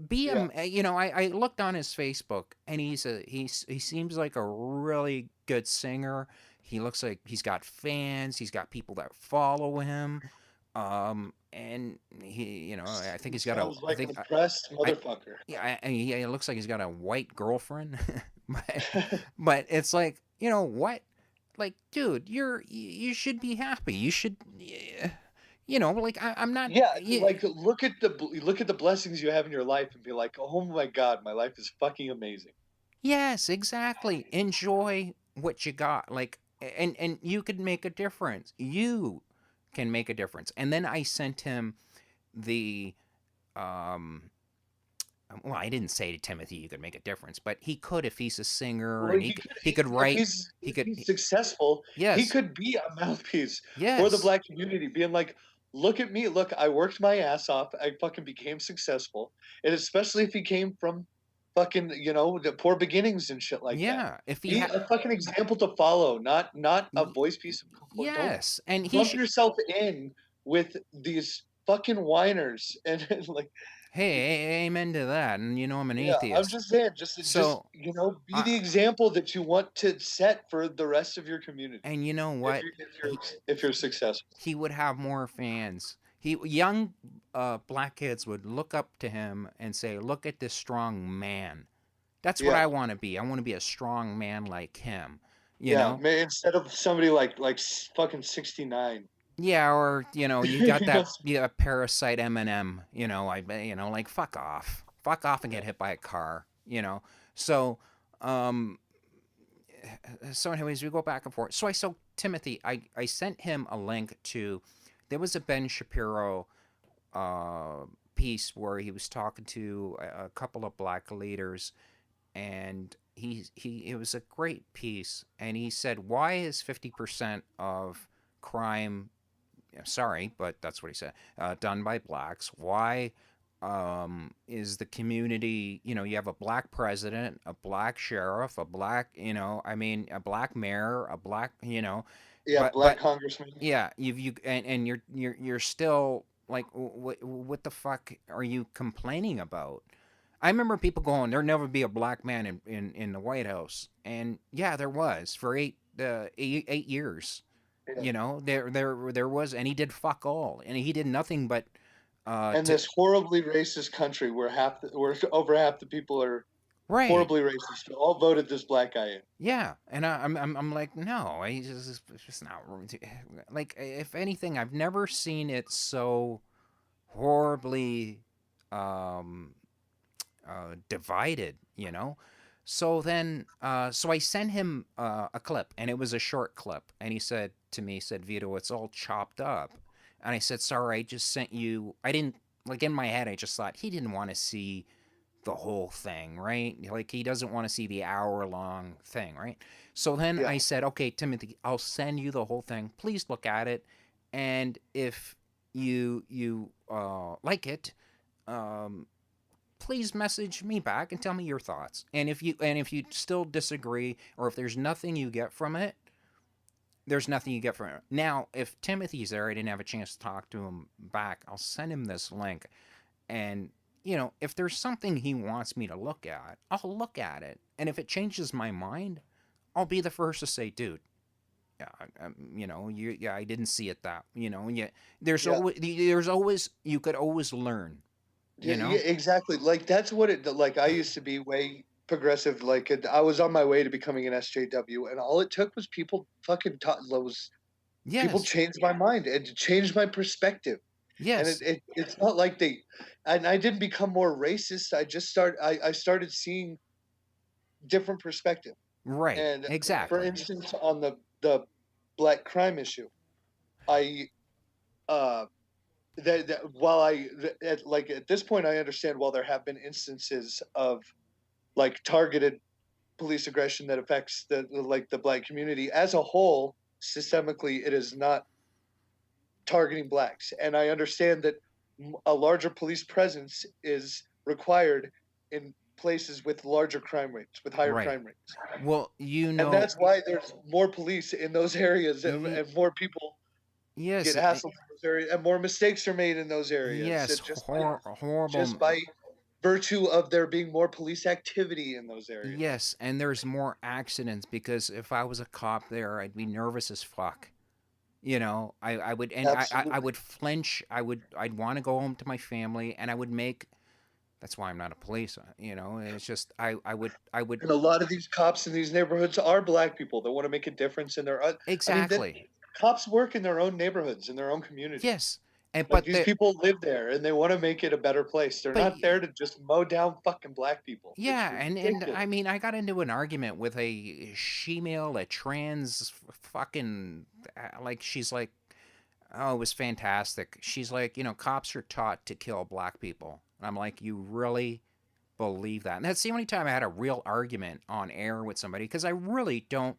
be yeah. I looked on his Facebook, and he seems like a really good singer. He looks like he's got fans, he's got people that follow him. And I think He he's got a sounds like an oppressed I motherfucker. yeah, and it looks like he's got a white girlfriend. but but it's like, what? Like, dude, you should be happy. You should, like, I'm not. Yeah, Yeah, like look at the blessings you have in your life and be like, oh my god, my life is fucking amazing. yes, exactly. Enjoy what you got. Like, and you could make a difference. You can make a difference. And then I sent him the um well, I didn't say to Timothy you could make a difference, but he could if he's a singer, Well, and he could if write. if he's successful, he Yes, could be a mouthpiece for the yes, black community, being like, look at me, look, I worked my ass off, I fucking became successful, and especially if he came from fucking the poor beginnings and shit like that. yeah. If he Be had, a fucking example to follow, not a voice piece of complaint. Don't yes, and he lump should. yourself in with these fucking whiners and like Hey, amen to that. And I'm an Yeah, I'm atheist. just saying, just So, be I the example that you want to set for the rest of your community. and you know what? He If you're successful. he would have more fans. Young black kids would look up to him and say, "Look at this strong man." That's what Yeah, I want to be. I want to be a strong man like him. You yeah. know? Instead of somebody fucking 69. Yeah, or you got you know, that parasite Eminem. Like fuck off and get hit by a car. So, um, anyways, we go back and forth. So Timothy, I sent him a link to. There was a Ben Shapiro uh, piece where he was talking to a couple of black leaders, and he it was a great piece, and he said, why is 50% of crime, sorry, but that's what he said, done by blacks? Why is the community, you have a black president, a black sheriff, a black, a black mayor, a black, yeah, black but congressman. yeah, and you're still like, what the fuck are you complaining about? I remember people going, "There'll never be a black man in the White House," and yeah, there was for 8 years. Yeah. There was, and he did fuck all, and he did nothing but And to this horribly racist country where over half the people are right. horribly racist, all voted this black guy in. Yeah, and I'm like, no, it's just not like, if anything, I've never seen it so horribly um divided. So I sent him a clip, and it was a short clip, and he said to me, he said, Vito, it's all chopped up. And I said, sorry, I just sent you, I didn't, like, in my head, I just thought he didn't want to see the whole thing, right? Like, he doesn't want to see the hour-long thing, right? So then Yeah. I said, okay, Timothy, I'll send you the whole thing. Please look at it, and if you like it, um, please message me back and tell me your thoughts. And if you still disagree, or if there's nothing you get from it, there's nothing you get from it. Now, if Timothy's there, I didn't have a chance to talk to him back. I'll send him this link, and if there's something he wants me to look at, I'll look at it. And if it changes my mind, I'll be the first to say, dude, yeah, yeah, I didn't see it that, yeah. Yeah. There's always, you could always learn, Yeah, you yeah, know. exactly. Like that's what it like. I used to be way progressive. I was on my way to becoming an SJW, and all it took was people fucking taught was people Yes, changed my mind and changed my perspective. And yes, it's not like and I didn't become more racist. I started seeing different perspective. right, And for exactly. instance, on the black crime issue, I uh that while at this point I understand, while there have been instances of like targeted police aggression that affects the black community as a whole, systemically it is not targeting blacks, and I understand that a larger police presence is required in places with larger crime rates, with higher Right. crime rates, Well, and that's why there's more police in those areas, y- and more people get yes, hassled in those areas, and more mistakes are made in those areas, yes, just horrible. by virtue of there being more police activity in those areas. Yes, and there's more accidents because if I was a cop there, I'd be nervous as fuck. I would, and I Absolutely. would flinch. I'd want to go home to my family, and I would make. That's why I'm not a police. It's just I would And a lot of these cops in these neighborhoods are black people that want to make a difference in their. I mean, that exactly. cops work in their own neighborhoods, in their own communities. Yes, and Like but these the people live there, and they want to make it a better place. They're but not there to just mow down fucking black people. It's yeah, and I ridiculous. mean, I got into an argument with a she-male, a trans fucking, like, she's like, oh, it was fantastic. She's like, cops are taught to kill black people. And I'm like, you really believe that? And that's the only time I had a real argument on air with somebody, because I really don't.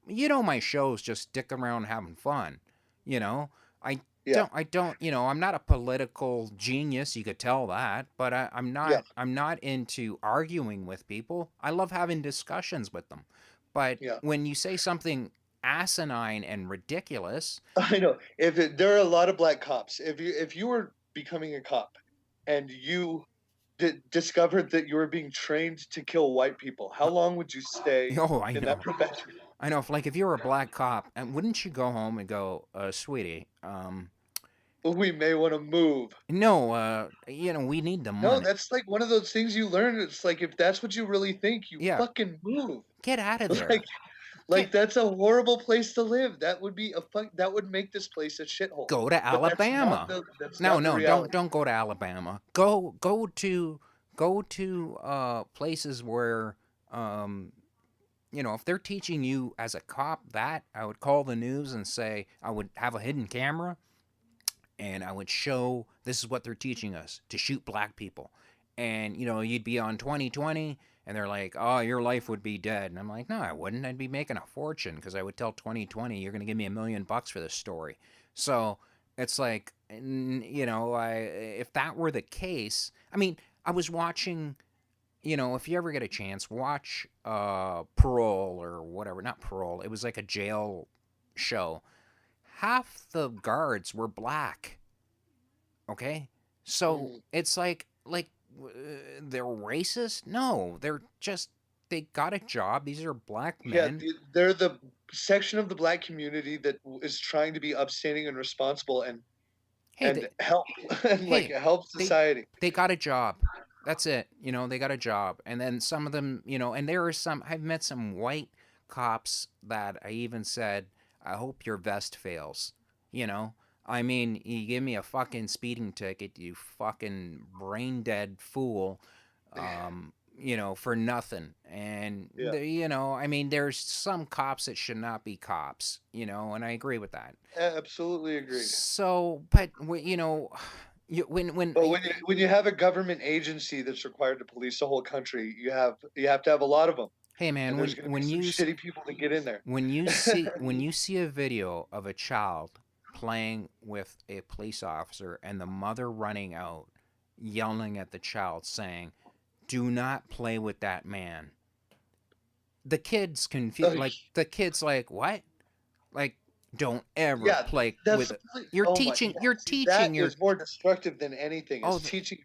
My show's just dick around having fun. You know, I Yeah, don't. I'm not a political genius. You could tell that, but I'm yeah, not. I'm not into arguing with people. I love having discussions with them. But yeah. when you say something asinine and ridiculous, I know. There are a lot of black cops. If you were becoming a cop, and you discovered that you were being trained to kill white people, how Uh, long would you stay oh, I in that know. profession? I know. If, like, if you were a black cop, and wouldn't you go home and go, sweetie, We may want to move. no, we need the No, money. that's like one of those things you learn. It's like if that's what you really think, you Yeah, fucking move. get out of Like there. like Get that's a horrible place to live. That would be a that would make this place a shithole. Go to But Alabama. that's No, not the no, reality. don't go to Alabama. Go to places where um if they're teaching you as a cop that, I would call the news and say I would have a hidden camera and I would show this is what they're teaching us to shoot black people. And you'd be on 2020 and they're like, "Oh, your life would be dead." And I'm like, "No, I wouldn't. I'd be making a fortune because I would tell 2020 you're going to give me $1 million for this story." So, it's like, I if that were the case, I mean, I was watching, if you ever get a chance, watch Parole or whatever, not Parole. It was like a jail show. Half the guards were black. Okay, so Mm. it's like they're racist. No, they're just they got a job. These are black Yeah, men. they're the section of the black community that is trying to be upstanding and responsible Hey, and help and like hey, help they society. they got a job. That's it. They got a job. And then some of them, and there are some I've met some white cops that I even said, "I hope your vest fails." You know? I mean, you give me a fucking speeding ticket, you fucking brain dead fool. For nothing. And Yeah, I mean, there's some cops that should not be cops, and I agree with that. absolutely agreed. So, but when But when you have a government agency that's required to police the whole country, you have to have a lot of them, hey and man, there's going to be some shitty people that get in there. when you see a video of a child playing with a police officer and the mother running out yelling at the child saying, "Do not play with that man." The kids confused, Like, like the kids like, "What?" Like, don't ever yeah, play that's with the it. oh my yeah. You're See, that teaching your is more destructive than anything. oh Is the, teaching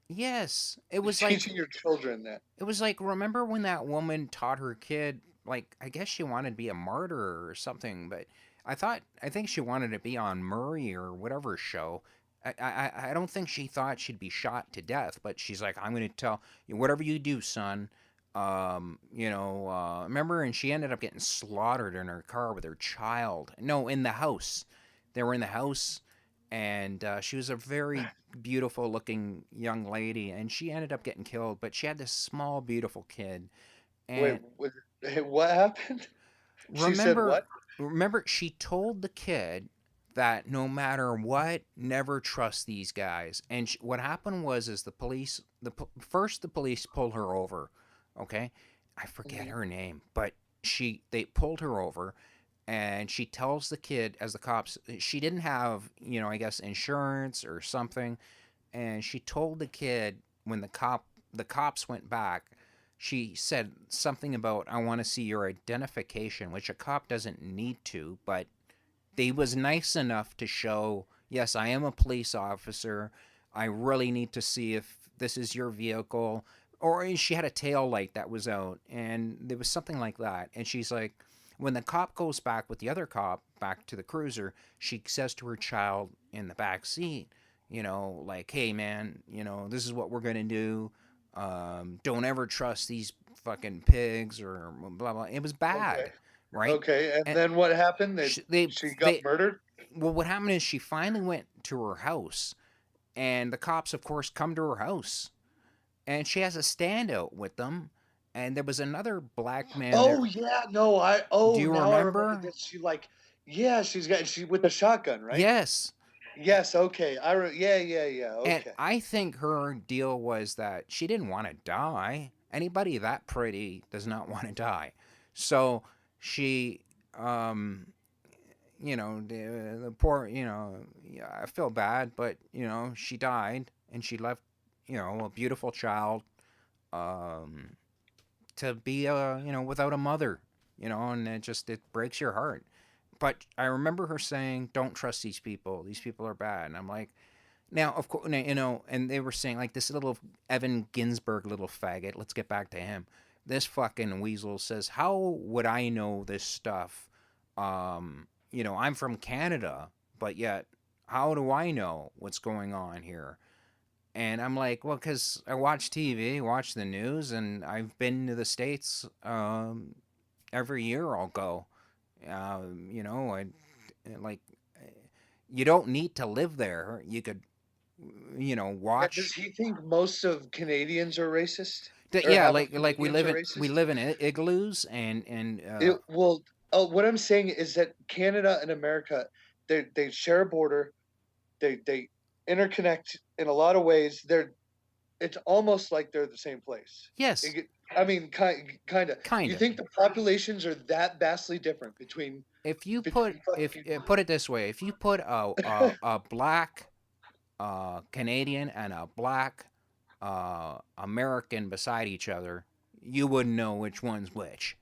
yes, is teaching your children that. it was like, remember when that woman taught her kid, like, I guess she wanted to be a martyr or something, but I think she wanted to be on Murray or whatever show. I don't think she thought she'd be shot to death, but she's like, I'm going to tell you, whatever you do, son. Remember, and she ended up getting slaughtered in her car with her child. No, in the house. They were in the house, and she was a very beautiful looking young lady, and she ended up getting killed. But she had this small, beautiful kid, Wait, and what happened? She said remember, what? remember, she told the kid that no matter what, never trust these guys. And what happened was, is the police, first the police pulled her over. Okay, I forget Mhm. her name, but they pulled her over, and she tells the kid, as the cops, she didn't have, I guess, insurance or something, and she told the kid when the cops went back, she said something about, "I want to see your identification," which a cop doesn't need to, but they was nice enough to show, "Yes, I am a police officer. I really need to see if this is your vehicle." Or she had a tail light that was out, and there was something like that. And she's like, when the cop goes back with the other cop back to the cruiser, she says to her child in the back seat, like, "Hey man, this is what we're gonna do. Don't ever trust these fucking pigs," or blah blah. It was Okay. bad, right? Okay, and And then what happened? They they she got they murdered? well, what happened is she finally went to her house, and the cops, of course, come to her house, and she has a standout with them, and there was another black man there. Oh, yeah, no, Do you now I remember remember? this. Yeah, she with the shotgun, right? Yes. Yes, okay, yeah, yeah, yeah, And okay. I think her deal was that she didn't want to die. Anybody that pretty does not want to die. So she, um, the poor, yeah, I feel bad, but, she died and she left, a beautiful child, um, to be, without a mother, and it breaks your heart. But I remember her saying, "Don't trust these people. These people are bad." And I'm like, Now, of course, and they were saying like this little Evan Ginzberg little faggot. Let's get back to him. This fucking weasel says, "How would I know this stuff? I'm from Canada, but yet, how do I know what's going on here?" And I'm like, well, because I watch TV, watch the news, and I've been to the States every year. I'll go. I like. You don't need to live there. You could, Yeah, does watch. he think most of Canadians are racist, or Yeah, half of like Canadians are we racist? live in igloos and It well, oh, what I'm saying is that Canada and America, they share a border. They interconnect in a lot of ways. It's almost like they're the same place. yes, I mean, kind of. kind You of. think the populations are that vastly different If you put between if fucking put it this way, if you put a black Canadian and a black American beside each other, you wouldn't know which one's which.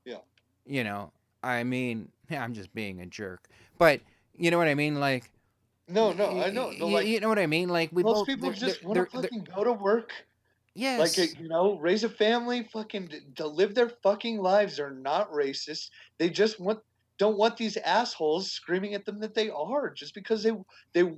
yeah. You know, I mean, I'm just being a jerk, but you know what I mean. Like, No, no, I know. No, like you know what I mean. Like, we most both people just want to they're fucking go to work, like yes, raise a family, fucking to live their fucking lives. They're not racist. They just don't want these assholes screaming at them that they are, just because they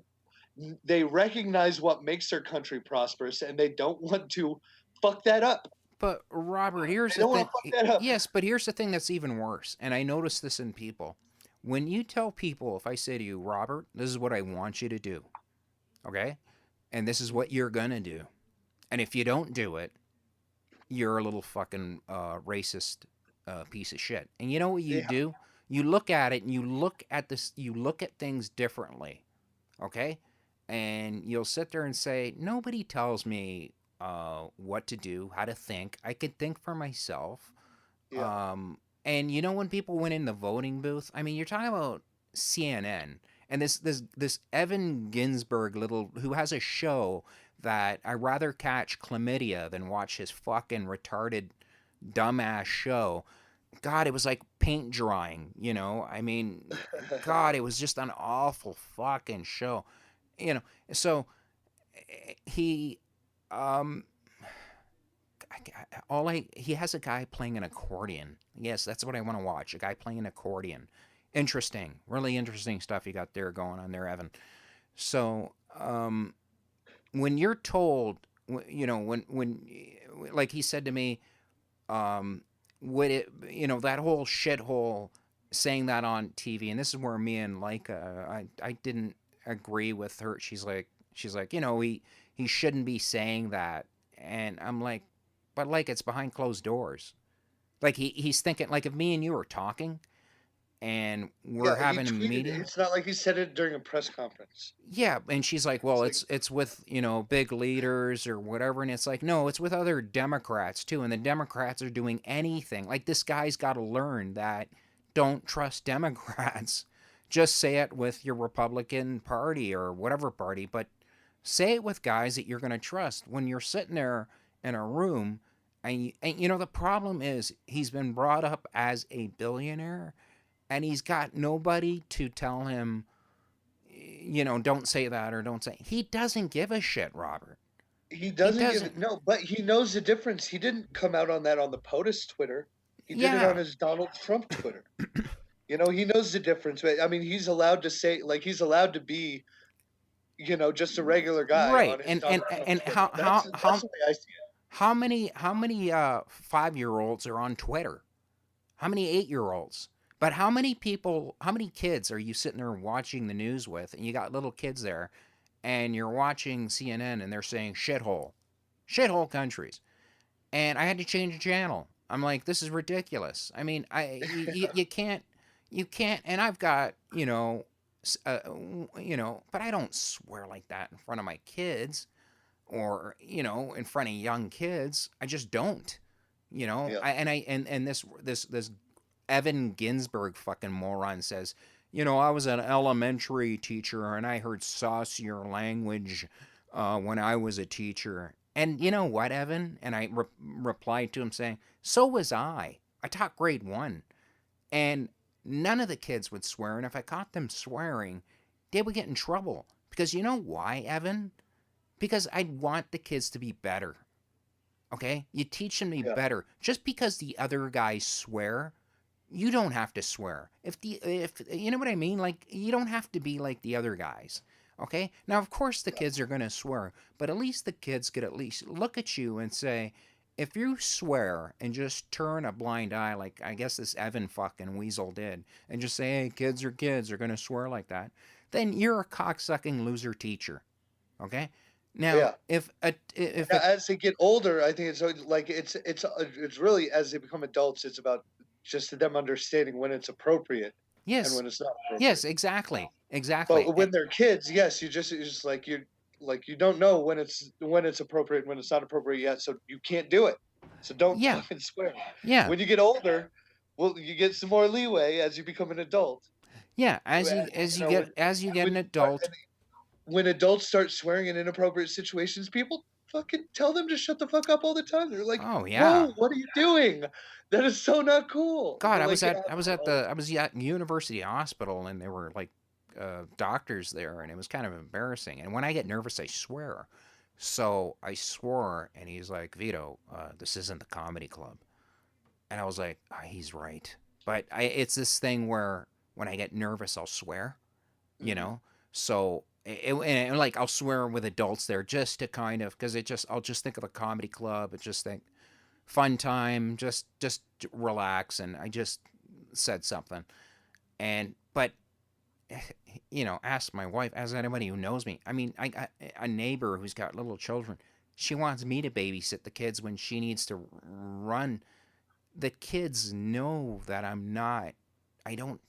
they recognize what makes their country prosperous and they don't want to fuck that up. but Robert, here's They the don't want thing. to fuck that up. Yes, but here's the thing that's even worse, and I notice this in people. When you tell people, if I say to you, Robert, this is what I want you to do, okay, and this is what you're gonna do, and if you don't do it, you're a little fucking racist piece of shit. And you know what you Yeah. do? You look at it and you look at this. You look at things differently, okay? And you'll sit there and say, nobody tells me what to do, how to think. I could think for myself. Yeah. And when people went in the voting booth, I mean, you're talking about CNN and this Evan Ginzberg little who has a show that I rather catch chlamydia than watch his fucking retarded dumbass show. God, it was like paint drying. I mean, God, it was just an awful fucking show. You know, so he um he has a guy playing an accordion. Yes, that's what I want to watch. A guy playing an accordion. Interesting, really interesting stuff you got there going on there, Evan. So, when you're told, when like he said to me, um, would it, that whole shithole saying that on TV, and this is where me and Leica, I didn't agree with her. She's like, he shouldn't be saying that, and I'm like, but like it's behind closed doors. Like he's thinking, like if me and you are talking and we're Yeah, he having a tweeted it. meeting. It's not like he said it during a press conference. Yeah, and she's like, It's "Well, like, it's with big leaders or whatever," and it's like, no, it's with other Democrats too, and the Democrats are doing anything. Like this guy's got to learn that don't trust Democrats. Just say it with your Republican Party or whatever party, but say it with guys that you're going to trust. When you're sitting there in a room, and the problem is he's been brought up as a billionaire, and he's got nobody to tell him don't say that or don't say. He doesn't give a shit, Robert. he He doesn't give doesn't. it, no, but he knows the difference. He didn't come out on that on the POTUS Twitter. He did it on Yeah, his Donald Trump Twitter. He knows the difference. But I mean, he's allowed to say, like, he's allowed to be, just a regular guy right. on his And Donald Trump and Twitter. That's the way I see it. how many 5-year-olds are on Twitter? How many 8-year-olds? But how many people? How many kids are you sitting there watching the news with? And you got little kids there, and you're watching CNN, and they're saying shithole, shithole countries. And I had to change the channel. I'm like, this is ridiculous. I mean, you can't, and I've got, uh, but I don't swear like that in front of my kids or in front of young kids. I just don't. Yeah. And this Evan Ginzberg fucking moron says, I was an elementary teacher and I heard saucier language when I was a teacher. And you know what, Evan? And I replied to him saying, so was I. I taught grade 1. And none of the kids would swear. And if I caught them swearing, they would get in trouble Because you know why, Evan? Because I want the kids to be better. Okay? You teach them to be Yeah. better. Just because the other guys swear, you don't have to swear. If you know what I mean, like you don't have to be like the other guys. Okay? Now of course the kids are going to swear, but at least the kids could at least look at you and say, if you swear and just turn a blind eye like I guess this Evan fucking weasel did and just say, "Hey, kids are going to swear like that." Then you're a cocksucking loser teacher. Okay? Now, Yeah. if a As they get older, I think it's like it's really as they become adults, it's about just them understanding when it's appropriate and yes, when it's not yes, appropriate. exactly. Exactly. But when they're kids, yes, it's just like you don't know when it's appropriate and when it's not appropriate yet, so you can't do it. So don't Yeah. fucking swear. Yeah. When you get older, well, you get some more leeway as you become an adult. Yeah, And, as you you know, get as you get when an you start, adult, when adults start swearing in inappropriate situations, people fucking tell them to shut the fuck up all the time. They're like, oh "Whoa, yeah. what are you doing? That is so not cool." God, But like, yeah, I was at University Hospital and there were like doctors there and it was kind of embarrassing. And when I get nervous, I swear. So I swore and he's like, "Vito, this isn't the comedy club." And I was like, he's right. But it's this thing where when I get nervous, I'll swear, you mhm, know? So and like I'll swear with adults there just to kind of because I'll just think of the comedy club and just think fun time, just relax, and I just said something, and but ask my wife, ask anybody who knows me. I mean, I got a neighbor who's got little children. She wants me to babysit the kids when she needs to run. The kids know that I'm not. I don't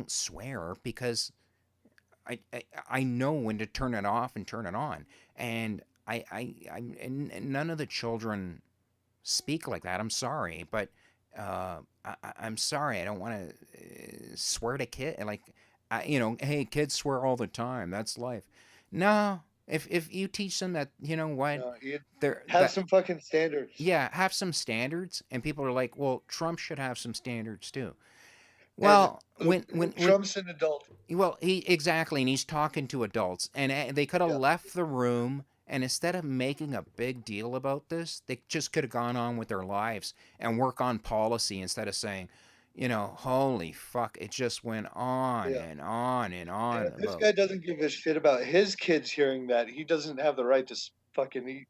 swear because I know when to turn it off and turn it on, and and none of the children speak like that. I'm sorry, but I'm sorry. I don't want to swear to kid like hey, kids swear all the time. That's life. No, if you teach them that, you know what, you they're have that some fucking standards. yeah, have some standards, and people are like, well, Trump should have some standards too. And Well, when Trump's an adult. well, he exactly, and he's talking to adults, and they could have Yeah, left the room. And instead of making a big deal about this, they just could have gone on with their lives and work on policy instead of saying, holy fuck, it just went on yeah. and on and And on if this about. guy doesn't give a shit about his kids hearing that, he doesn't have the right to fucking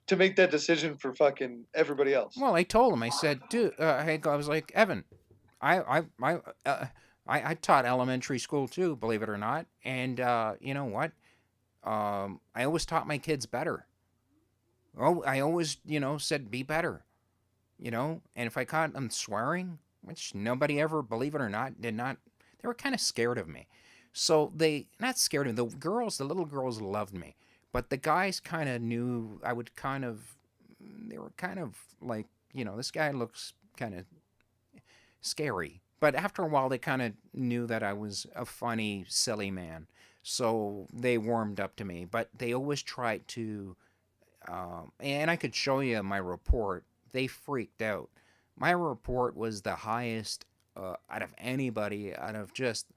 to make that decision for fucking everybody else. Well, I told him, I said, dude, I was like, Evan, I, I, I, uh, I taught elementary school too, believe it or not, and you know what? I always taught my kids better. Oh, I always, said be better, and if I caught them swearing, which nobody ever, believe it or not, did not, they were kind of scared of me. So they, not scared of me, the little girls loved me, but the guys kind of knew I would kind of, they were kind of like, this guy looks kind of scary. But after a while, they kind of knew that I was a funny, silly man. So they warmed up to me. But they always tried to, and I could show you my report. They freaked out. My report was the highest out of anybody, out of just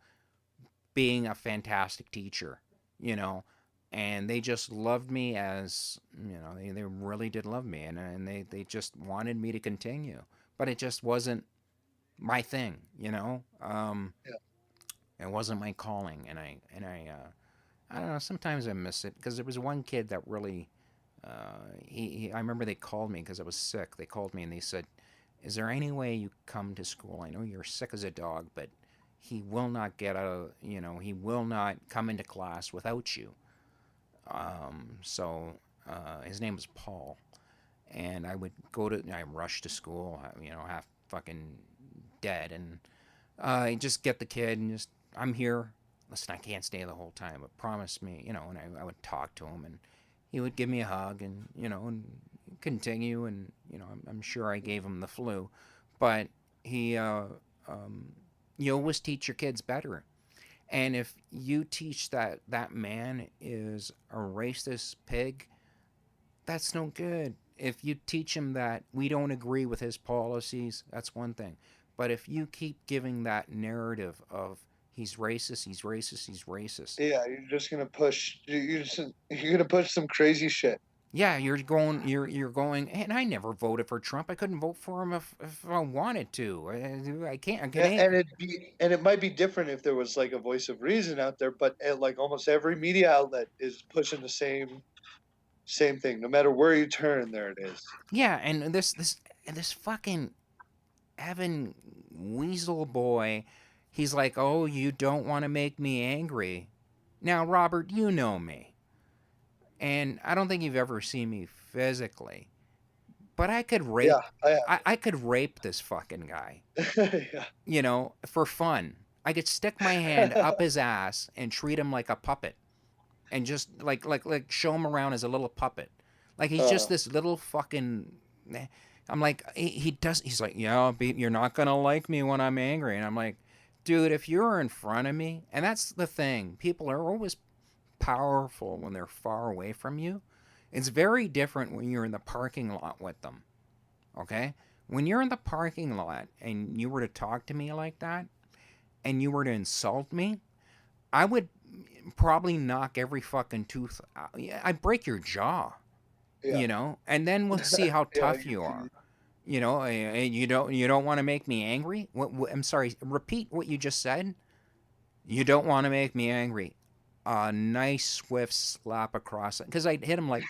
being a fantastic teacher, you know. And they just loved me as, they really did love me. And they just wanted me to continue. But it just wasn't my thing, Yeah, it wasn't my calling, I don't know. Sometimes I miss it because there was one kid that really, I remember they called me because I was sick. They called me and they said, "Is there any way you come to school? I know you're sick as a dog, but he will not he will not come into class without you." His name was Paul, and I rushed to school, half fucking dead, and just get the kid and just, I'm here. Listen, I can't stay the whole time, but promise me, and I would talk to him, and he would give me a hug, and, and continue, and, I'm sure I gave him the flu, but he, you always teach your kids better. And if you teach that man is a racist pig, that's no good. If you teach him that we don't agree with his policies, that's one thing. But if you keep giving that narrative of He's racist. He's racist. He's racist. Yeah, you're just gonna push. You're gonna push some crazy shit. Yeah, you're going, and I never voted for Trump. I couldn't vote for him if I wanted to. I can't. I can't. And it might be different if there was like a voice of reason out there, but like almost every media outlet is pushing the same thing. No matter where you turn, there it is. Yeah, and this fucking Evan Weasel boy, he's like, oh, you don't want to make me angry. Now, Robert, you know me, and I don't think you've ever seen me physically, but I could rape. Yeah, I I could rape this fucking guy, have. for fun. I could stick my hand up his ass and treat him like a puppet, and just like show him around as a little puppet, like he's uh, just this little fucking. I'm like he does. He's like, yeah, you're not gonna like me when I'm angry, and I'm like, dude, if you're in front of me, and that's the thing, people are always powerful when they're far away from you. It's very different when you're in the parking lot with them. Okay, when you're in the parking lot and you were to talk to me like that, and you were to insult me, I would probably knock every fucking tooth out. Yeah, I'd break your jaw, yeah, and then we'll see how yeah. tough you are. You don't want to make me angry. I'm sorry. Repeat what you just said. You don't want to make me angry. A nice swift slap across it, because I'd hit him like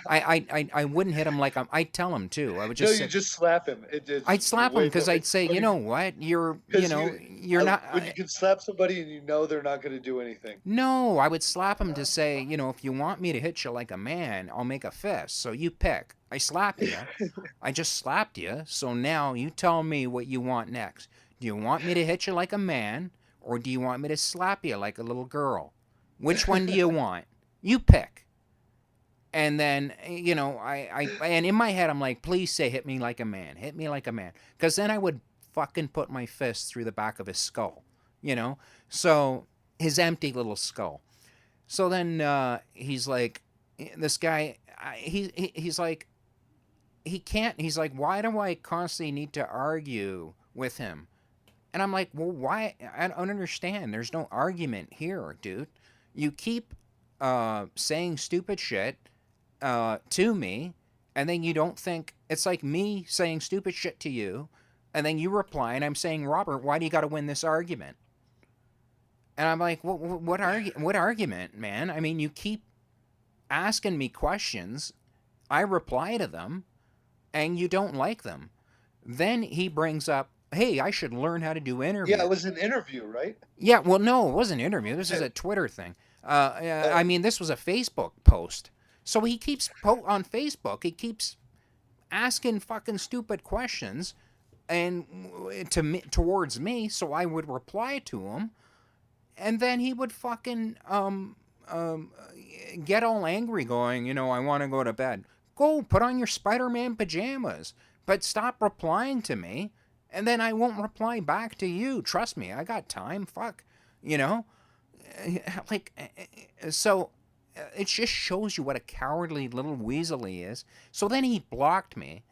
I wouldn't hit him like I'd tell him too. I would No, just you say, just slap him. It's I'd slap him, way because more. I'd It's say, you funny know what, because you're not. when you can slap somebody and you know they're not going to do anything. No, I would slap him to say, if you want me to hit you like a man, I'll make a fist. So you pick. I slap you. I just slapped you. So now you tell me what you want next. Do you want me to hit you like a man, or do you want me to slap you like a little girl? Which one do you want? You pick. And then, and in my head, I'm like, please say, hit me like a man. Hit me like a man. Because then I would fucking put my fist through the back of his skull, So, his empty little skull. So then he's like, this guy, he's like, he can't, he's like, why do I constantly need to argue with him? And I'm like, well, why? I don't understand. There's no argument here, dude. You keep saying stupid shit to me, and then you don't think it's like me saying stupid shit to you, and then you reply, and I'm saying, Robert, why do you got to win this argument? And I'm like, what argument, man? I mean, you keep asking me questions, I reply to them, and you don't like them. Then he brings up, hey, I should learn how to do Yeah, interviews. it was an interview, right? Yeah, well, no, it wasn't an interview. This is a Twitter thing. I Oh, mean, this was a Facebook post. So he keeps on Facebook. He keeps asking fucking stupid questions, and towards me. So I would reply to him, and then he would fucking um, get all angry, going, I want to go to bed. Go put on your Spider-Man pajamas, but stop replying to me, and then I won't reply back to you. Trust me, I got time. Fuck, you know, like so. It just shows you what a cowardly little weasel he is. So then he blocked me.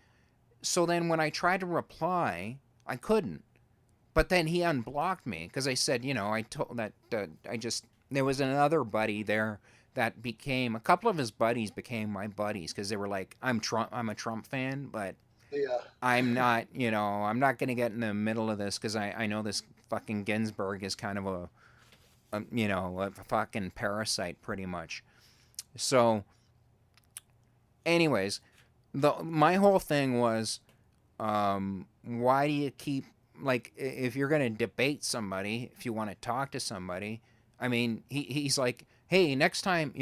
So then when I tried to reply, I couldn't. But then he unblocked me because I said, I told that there was another buddy there that became a couple of his buddies became my buddies because they were like, I'm a Trump fan, but yeah. I'm not, I'm not gonna get in the middle of this because I know this fucking Ginsberg is kind of a fucking parasite pretty much. So, anyways, my whole thing was, why do you keep, like, if you're gonna debate somebody, if you want to talk to somebody, I mean, he's like, hey, next time,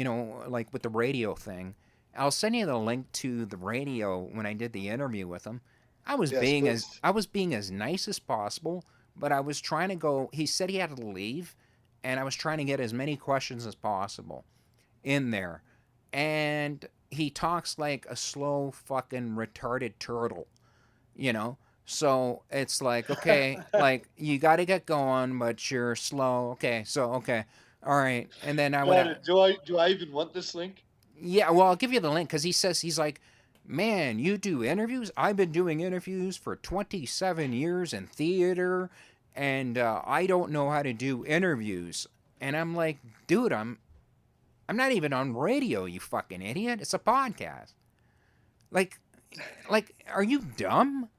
like with the radio thing, I'll send you the link to the radio when I did the interview with him. Yes, please. I was being as nice as possible, but I was trying to go. He said he had to leave, and I was trying to get as many questions as possible in there. And he talks like a slow fucking retarded turtle, you know? So it's like, okay, like you got to get going, but you're slow. Okay, so, okay. All right. And then I would, God, do I even want this link? yeah, well, I'll give you the link because he's like, man, you do interviews? I've been doing interviews for 27 years in theater. and I don't know how to do interviews. And I'm like, dude, I'm not even on radio, you fucking idiot. It's a podcast. Like, are you dumb?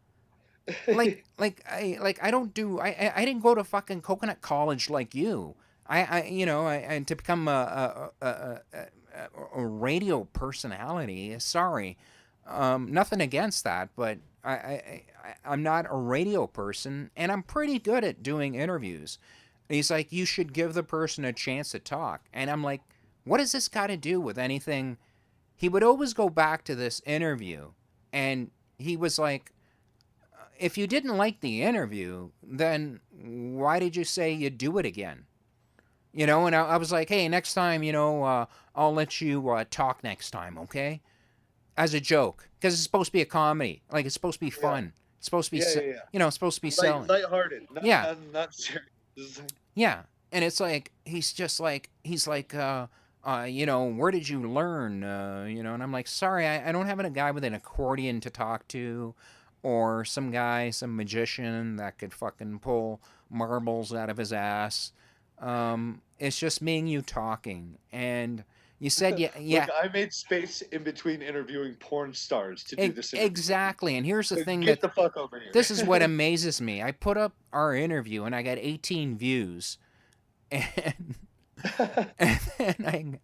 I don't do. I didn't go to fucking coconut college like you. And to become a radio personality. Sorry, nothing against that, but I'm not a radio person, and I'm pretty good at doing interviews. And he's like, you should give the person a chance to talk, and I'm like, what does this got to do with anything? He would always go back to this interview, and he was like, if you didn't like the interview, then why did you say you'd do it again? And I was like, hey, next time, I'll let you talk next time, okay? As a joke, because it's supposed to be a comedy. Like, it's supposed to be Yeah, fun. It's supposed to be, yeah, yeah, yeah. it's supposed to be selling. Lighthearted, Yeah, not serious. It's like, yeah. And it's like, he's like, where did you learn? And I'm like, sorry, I don't have a guy with an accordion to talk to, or some guy, some magician that could fucking pull marbles out of his ass. It's just me and you talking. And you said, yeah, look, yeah, I made space in between interviewing porn stars to do this interview. exactly. And here's the So thing get that the fuck over here. this is what amazes me. I put up our interview and I got 18 views. And, and then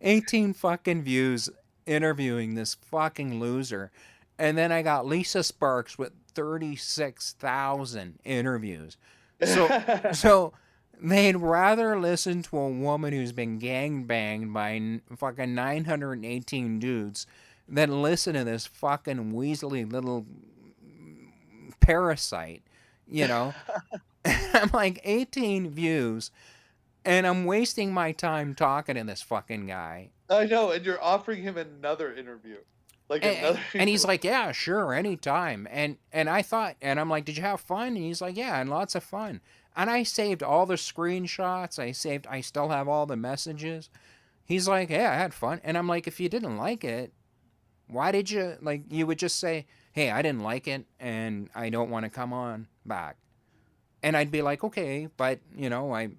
18 fucking views interviewing this fucking loser. And then I got Lisa Sparks with 36,000 interviews. So they'd rather listen to a woman who's been gangbanged by fucking 918 dudes than listen to this fucking weaselly little parasite, you know? I'm like, 18 views, and I'm wasting my time talking to this fucking guy. I know, and you're offering him another interview, like And, another. and he's like, yeah, sure, anytime. And I thought, and I'm like, did you have fun? And he's like, yeah, and lots of fun. And I saved all the screenshots. I still have all the messages. He's like, yeah, I had fun. And I'm like, if you didn't like it, why did you, like, you would just say, hey, I didn't like it and I don't want to come on back. And I'd be like, okay, but, I'm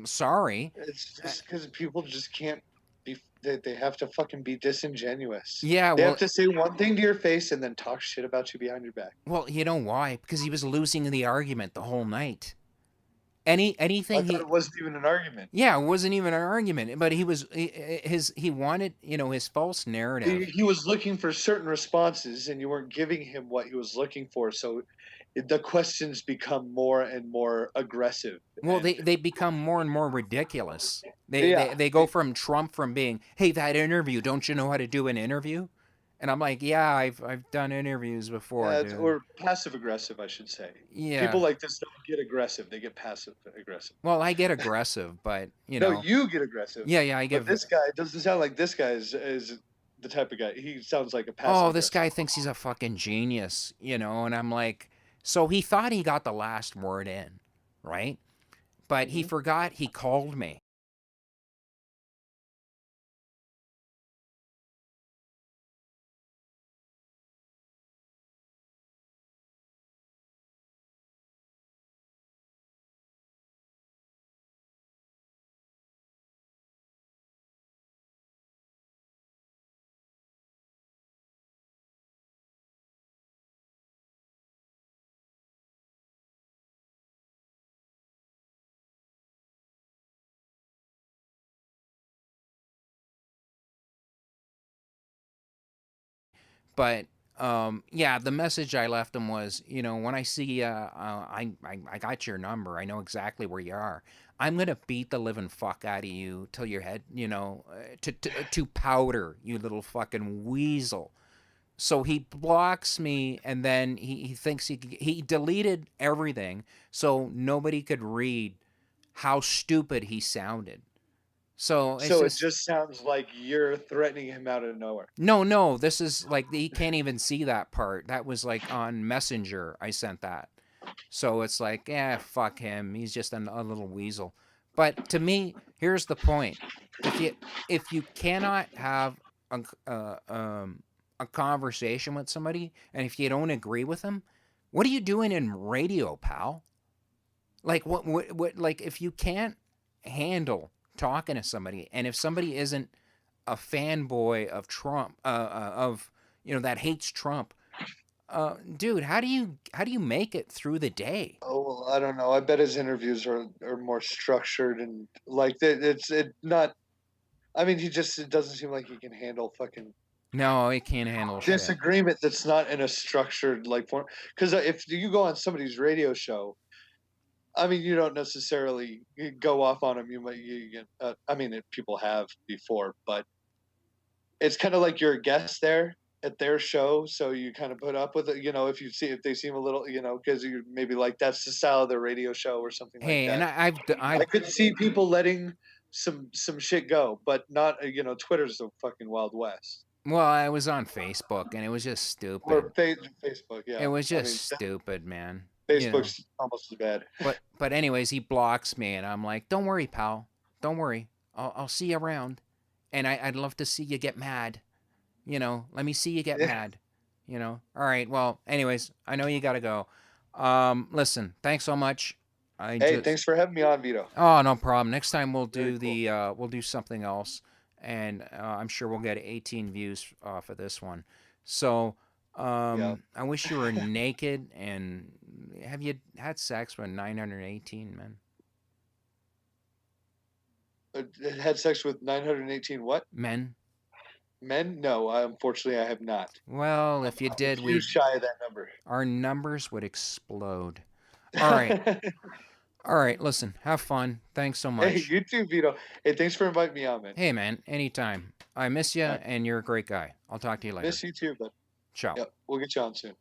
sorry. It's just because people just can't be. They have to fucking be disingenuous. Yeah, They well, have to say one thing to your face and then talk shit about you behind your back. well, you know why? Because he was losing the argument the whole night. I Anything thought he it wasn't even an argument. Yeah, it wasn't even an argument, but he wanted, his false He, narrative. he was looking for certain responses, and you weren't giving him what he was looking for. So the questions become more and more aggressive. Well, And they become more and more ridiculous. yeah, They go from Trump from being, "Hey, that interview, don't you know how to do an interview?" And I'm like, "Yeah, I've done interviews before, yeah, dude." or passive aggressive, I should say. People Yeah. like this don't get aggressive; they get passive aggressive. Well, I get aggressive, but, No, you get aggressive, yeah, I but give. this guy doesn't sound like this guy is the type of guy. He sounds like a passive Oh, this aggressive. guy thinks he's a fucking genius, and I'm like, so he thought he got the last word in, right? But he Hmm. forgot he called me. But yeah, the message I left him was, when I see I got your number. I know exactly where you are. I'm gonna beat the living fuck out of you till your head, to powder, you little fucking weasel. So he blocks me, and then he thinks he deleted everything so nobody could read how stupid he sounded. So it's So it just just sounds like you're threatening him out of nowhere. no. This is like he can't even see that part. That was like on Messenger. I sent that. So it's like, yeah, fuck him. He's just a little weasel. But to me, here's the point: if you cannot have a, a conversation with somebody, and if you don't agree with them, what are you doing in radio, pal? Like what like if you can't handle talking to somebody, and if somebody isn't a fanboy of Trump, of that hates Trump, dude, how do you make it through the day? Oh, well, I don't know. I bet his interviews are more structured and like it not. I mean, it doesn't seem like he can handle fucking No, he can't handle shit. disagreement that's not in a structured like form. Because if you go on somebody's radio show, I mean, you don't necessarily go off on them. I mean, people have before, but it's kind of like you're a guest there at their show, so you kind of put up with it. If they seem a little, because you maybe like that's the style of their radio show or something like Hey, and that. I've I could see people letting some shit go, but not. Twitter's the fucking wild west. well, I was on Facebook and it was just stupid. Or Facebook, It yeah. was I just mean, stupid, man. Facebook's almost as bad. But anyways, he blocks me, and I'm like, don't worry, pal. Don't worry. I'll see you around, and I'd love to see you get mad. Let me see you get Yeah. mad. All right. Well, anyways, I know you gotta go. Listen, thanks so much. I Hey, just thanks for having me on, Vito. Oh, no problem. Next time we'll Very do cool. we'll do something else, and I'm sure we'll get 18 views off of this one. So, Yeah. I wish you were naked. And have you had sex with 918 men? Had sex with 918 what? Men? Men? No, unfortunately, I have not. Well, if you I'm a did, few shy of that number. our numbers would explode. All right. All right, listen, have fun. Thanks so Hey, much. you too, Vito. Hey, thanks for inviting me on, man. Hey, man, anytime. I miss you, All right. and you're a great guy. I'll talk to you later. Miss you too, but Ciao. yep, we'll get you on soon.